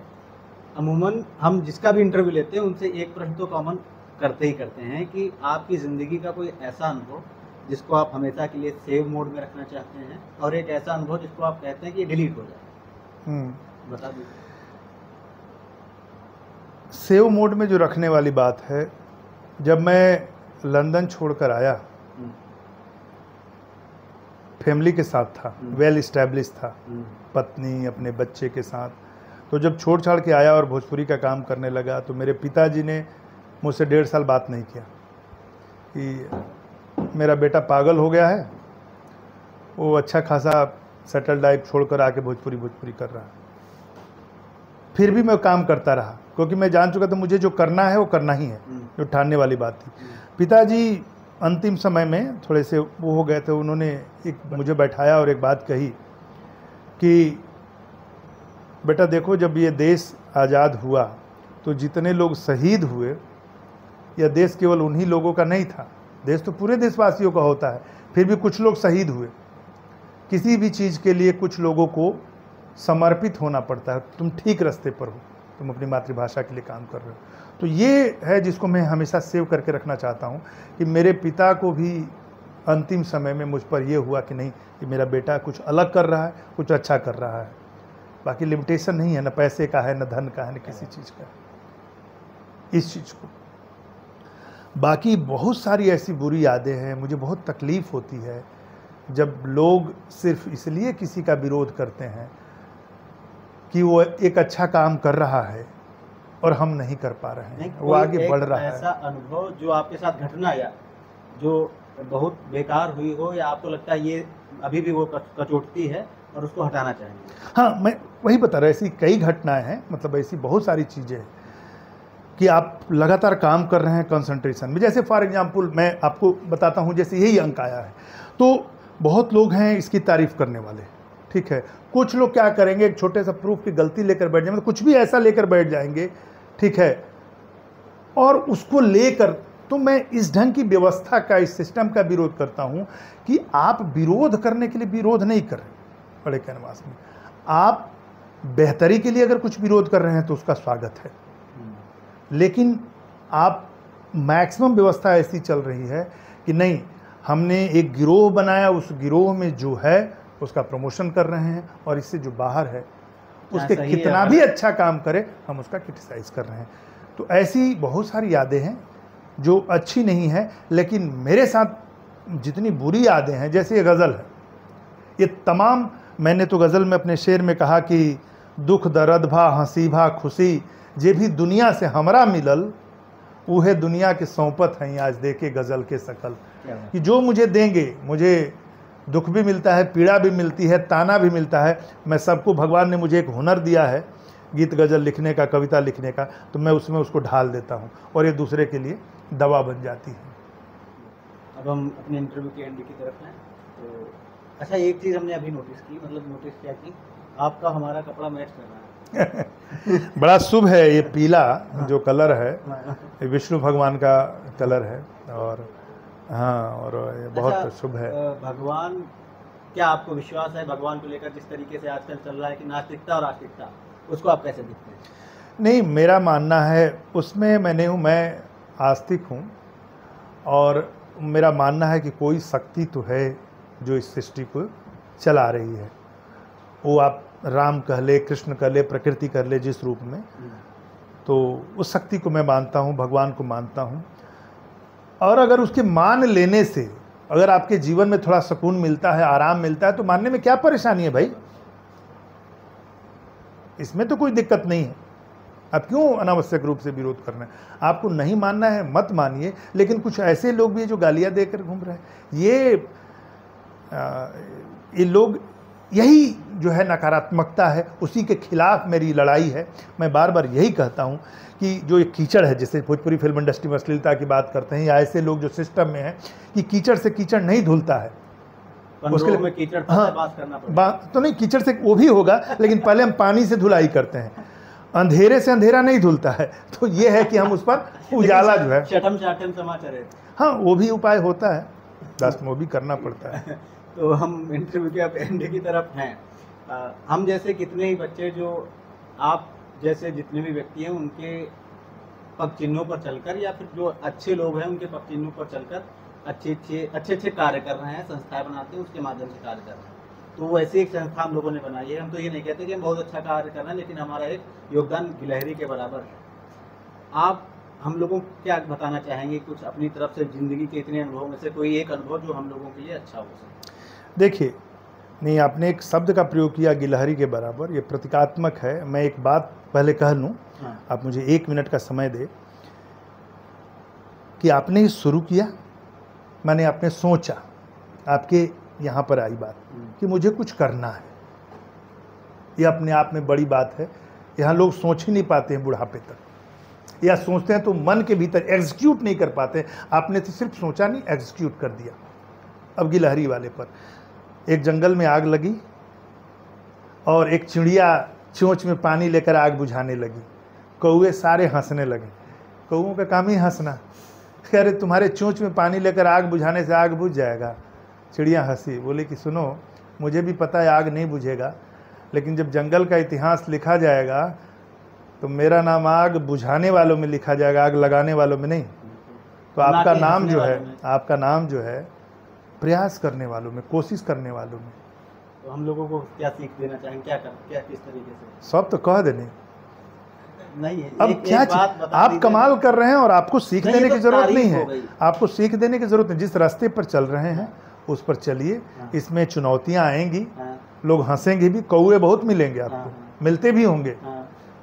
अमूमन हम जिसका भी इंटरव्यू लेते हैं उनसे एक प्रश्न तो कॉमन करते ही करते हैं कि आपकी ज़िंदगी का कोई ऐसा अनुभव जिसको आप हमेशा के लिए सेव मोड में रखना चाहते हैं, और एक ऐसा अनुभव जिसको आप कहते हैं कि ये डिलीट हो जाए। बता दीजिए। सेव मोड में जो रखने वाली बात है, जब मैं लंदन छोड़कर आया, फैमिली के साथ था, वेल इस्टेब्लिश था, पत्नी अपने बच्चे के साथ। तो जब छोड़ छाड़ के आया और भोजपुरी का काम करने लगा, तो मेरे पिताजी ने मुझसे 1.5 साल बात नहीं किया कि मेरा बेटा पागल हो गया है, वो अच्छा खासा सेटल लाइफ छोड़कर आके भोजपुरी कर रहा है। फिर भी मैं काम करता रहा, क्योंकि मैं जान चुका था मुझे जो करना है वो करना ही है, जो ठानने वाली बात थी। पिताजी अंतिम समय में थोड़े से वो हो गए थे, उन्होंने एक मुझे बैठाया और एक बात कही कि बेटा देखो, जब ये देश आज़ाद हुआ तो जितने लोग शहीद हुए, यह देश केवल उन्हीं लोगों का नहीं था, देश तो पूरे देशवासियों का होता है, फिर भी कुछ लोग शहीद हुए। किसी भी चीज़ के लिए कुछ लोगों को समर्पित होना पड़ता है। तुम ठीक रास्ते पर हो, तुम अपनी मातृभाषा के लिए काम कर रहे हो। तो ये है जिसको मैं हमेशा सेव करके रखना चाहता हूँ कि मेरे पिता को भी अंतिम समय में मुझ पर यह हुआ कि नहीं, कि मेरा बेटा कुछ अलग कर रहा है, कुछ अच्छा कर रहा है। बाकी लिमिटेशन नहीं है, न पैसे का है, न धन का है, न किसी चीज़ का है इस चीज़ को। बाकी बहुत सारी ऐसी बुरी यादें हैं। मुझे बहुत तकलीफ़ होती है जब लोग सिर्फ इसलिए किसी का विरोध करते हैं कि वो एक अच्छा काम कर रहा है और हम नहीं कर पा रहे हैं, वो आगे बढ़ रहा है। ऐसा अनुभव जो आपके साथ घटना या जो बहुत बेकार हुई हो, या आपको लगता है ये अभी भी वो कचोटती है और उसको हटाना चाहिए? हाँ, मैं वही बता रहा, ऐसी कई घटनाएं हैं, मतलब ऐसी बहुत सारी चीज़ें हैं कि आप लगातार काम कर रहे हैं कंसंट्रेशन में। जैसे फॉर एग्जांपल मैं आपको बताता हूँ, जैसे यही अंक आया है तो बहुत लोग हैं इसकी तारीफ़ करने वाले, ठीक है। कुछ लोग क्या करेंगे, एक छोटे सा प्रूफ की गलती लेकर बैठ जाएंगे, कुछ भी ऐसा लेकर बैठ जाएंगे, ठीक है, और उसको लेकर, तो मैं इस ढंग की व्यवस्था का, इस सिस्टम का विरोध करता हूं कि आप विरोध करने के लिए विरोध नहीं कर रहे बड़े कैनवास में। आप बेहतरी के लिए अगर कुछ विरोध कर रहे हैं तो उसका स्वागत है, लेकिन आप मैक्सिमम व्यवस्था ऐसी चल रही है कि नहीं, हमने एक गिरोह बनाया, उस गिरोह में जो है उसका प्रमोशन कर रहे हैं, और इससे जो बाहर है उसके कितना भी अच्छा काम करे हम उसका क्रिटिसाइज कर रहे हैं। तो ऐसी बहुत सारी यादें हैं जो अच्छी नहीं है, लेकिन मेरे साथ जितनी बुरी यादें हैं, जैसे ये गज़ल है, ये तमाम, मैंने तो गज़ल में अपने शेर में कहा कि दुख दर्द भा हंसी भा खुशी जे भी दुनिया से हमरा मिलल, उहे दुनिया के सौंपत हैं आज देखे गज़ल के सकल। कि जो मुझे देंगे, मुझे दुख भी मिलता है, पीड़ा भी मिलती है, ताना भी मिलता है, मैं सबको, भगवान ने मुझे एक हुनर दिया है गीत गज़ल लिखने का, कविता लिखने का, तो मैं उसमें उसको ढाल देता हूँ और ये दूसरे के लिए दवा बन जाती है। अब हम अपने इंटरव्यू के एंड की तरफ हैं। तो अच्छा, एक चीज़ हमने अभी नोटिस की, मतलब नोटिस किया कि आपका हमारा कपड़ा मैच कर रहा है। बड़ा शुभ है ये पीला जो कलर है, ये विष्णु भगवान का कलर है, और हाँ, और ये बहुत शुभ है। भगवान, क्या आपको विश्वास है भगवान को लेकर, जिस तरीके से आजकल चल रहा है कि नास्तिकता और आस्तिकता, उसको आप कैसे देखते हैं? नहीं, मेरा मानना है उसमें मैं नहीं हूँ, मैं आस्तिक हूँ, और मेरा मानना है कि कोई शक्ति तो है जो इस सृष्टि को चला रही है। वो आप राम कह ले, कृष्ण कह ले, प्रकृति कर ले, जिस रूप में, तो उस शक्ति को मैं मानता हूँ, भगवान को मानता हूँ। और अगर उसके मान लेने से अगर आपके जीवन में थोड़ा सुकून मिलता है, आराम मिलता है, तो मानने में क्या परेशानी है भाई? इसमें तो कोई दिक्कत नहीं है। आप क्यों अनावश्यक रूप से विरोध करना है? आपको नहीं मानना है मत मानिए, लेकिन कुछ ऐसे लोग भी हैं जो गालियां देकर घूम रहे हैं। ये लोग, यही जो है नकारात्मकता है, उसी के खिलाफ मेरी लड़ाई है। मैं बार बार यही कहता हूँ कि जो ये कीचड़ है, जैसे भोजपुरी फिल्म इंडस्ट्री में अश्लीलता की बात करते हैं, या ऐसे लोग जो सिस्टम में हैं कि कीचड़ से कीचड़ नहीं धुलता है, उसके लिए कीचड़ बात करना पड़ेगा। बात तो नहीं, कीचड़ से वो भी होगा, लेकिन पहले हम पानी से धुलाई करते हैं, अंधेरे से अंधेरा नहीं धुलता है। तो ये है कि हम उस पर उजाला जो है, चटम चाटम समाचार है, हाँ, वो भी उपाय होता है, बस वो भी करना पड़ता है। तो हम इंटरव्यू के अब एंड की तरफ हैं। हम जैसे कितने ही बच्चे, जो आप जैसे जितने भी व्यक्ति हैं, उनके पग चिन्हों पर चलकर, या फिर जो अच्छे लोग हैं उनके पग चिन्हों पर चलकर अच्छे कार्य कर रहे हैं, संस्थाएं बनाते हैं, उसके माध्यम से कार्य कर रहे हैं। तो वैसे एक संस्था हम लोगों ने बनाई है। हम तो ये नहीं कहते कि हम बहुत अच्छा कार्य कर रहे हैं, लेकिन हमारा एक योगदान गिलहरी के बराबर है। आप हम लोगों को क्या बताना चाहेंगे, कुछ अपनी तरफ से, जिंदगी के इतने अनुभव में से कोई एक अनुभव जो हम लोगों के लिए अच्छा हो सके? देखिए, नहीं, आपने एक शब्द का प्रयोग किया गिलहरी के बराबर, ये प्रतीकात्मक है। मैं एक बात पहले कह लूँ, आप मुझे 1 मिनट का समय दे, कि आपने शुरू किया, मैंने आपने सोचा, आपके यहाँ पर आई बात कि मुझे कुछ करना है, ये अपने आप में बड़ी बात है। यहाँ लोग सोच ही नहीं पाते हैं बुढ़ापे तक, या सोचते हैं तो मन के भीतर एग्जीक्यूट नहीं कर पाते। आपने तो सिर्फ सोचा नहीं, एग्जीक्यूट कर दिया। अब गिलहरी वाले पर, एक जंगल में आग लगी और एक चिड़िया चोंच में पानी लेकर आग बुझाने लगी। कौवे सारे हंसने लगे। कौओं का काम ही हंसना। कह रहे तुम्हारे चोंच में पानी लेकर आग बुझाने से आग बुझ जाएगा। चिड़िया हंसी, बोले कि सुनो, मुझे भी पता है आग नहीं बुझेगा, लेकिन जब जंगल का इतिहास लिखा जाएगा तो मेरा नाम आग बुझाने वालों में लिखा जाएगा, आग लगाने वालों में नहीं। तो आपका नाम जो है, आपका नाम जो है प्रयास करने वालों में, कोशिश करने वालों में। तो हम लोगों को क्या सीख देना चाहेंगे, क्या किस तरीके से? सब तो कह देने नहीं है। अब क्या आप कमाल कर रहे हैं और आपको सीख देने की जरूरत नहीं है। आपको सीख देने की जरूरत नहीं। जिस रास्ते पर चल रहे हैं उस पर चलिए। इसमें चुनौतियां आएंगी, लोग हंसेंगे भी, कौवे बहुत मिलेंगे आपको, मिलते भी होंगे,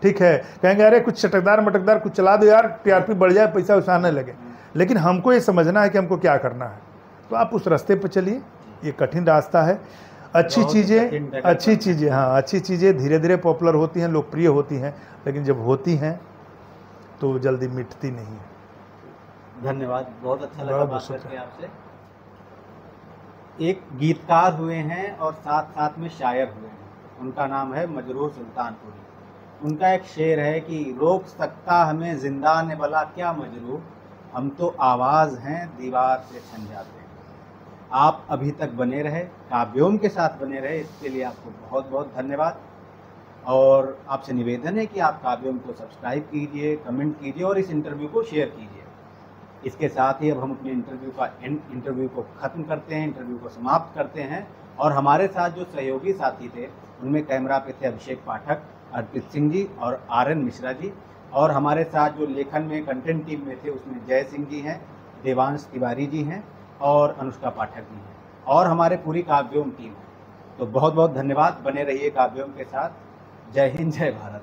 ठीक है। कहेंगे अरे कुछ चटकदार मटकदार कुछ चला दो यार, टीआरपी बढ़ जाए, पैसा वैसा आने लगे। लेकिन हमको ये समझना है कि हमको क्या करना है। तो आप उस रास्ते पर चलिए। ये कठिन रास्ता है। अच्छी चीज़ें हाँ, अच्छी चीज़ें धीरे धीरे पॉपुलर होती हैं, लोकप्रिय होती हैं, लेकिन जब होती हैं तो जल्दी मिटती नहीं है। धन्यवाद, बहुत अच्छा लगा बात करके आपसे। एक गीतकार हुए हैं और साथ साथ में शायर हुए हैं। उनका नाम है मजरूर सुल्तानपुरी। उनका एक शेर है कि रोक सकता हमें जिंदा ने भला क्या मजरूर, हम तो आवाज़ हैं दीवार से छन जाते हैं। आप अभी तक बने रहे, काव्योम के साथ बने रहे, इसके लिए आपको बहुत बहुत धन्यवाद। और आपसे निवेदन है कि आप काव्योम को सब्सक्राइब कीजिए, कमेंट कीजिए और इस इंटरव्यू को शेयर कीजिए। इसके साथ ही अब हम अपने इंटरव्यू को ख़त्म करते हैं, इंटरव्यू को समाप्त करते हैं। और हमारे साथ जो सहयोगी साथी थे उनमें कैमरा पे थे अभिषेक पाठक, अर्पित सिंह जी और आर.एन. मिश्रा जी। और हमारे साथ जो लेखन में कंटेंट टीम में थे उसमें जय सिंह जी हैं, देवांश तिवारी जी हैं और अनुष्का पाठक जी हैं, और हमारे पूरी काव्योम टीम है। तो बहुत बहुत धन्यवाद। बने रहिए काव्योम के साथ। जय हिंद, जय भारत।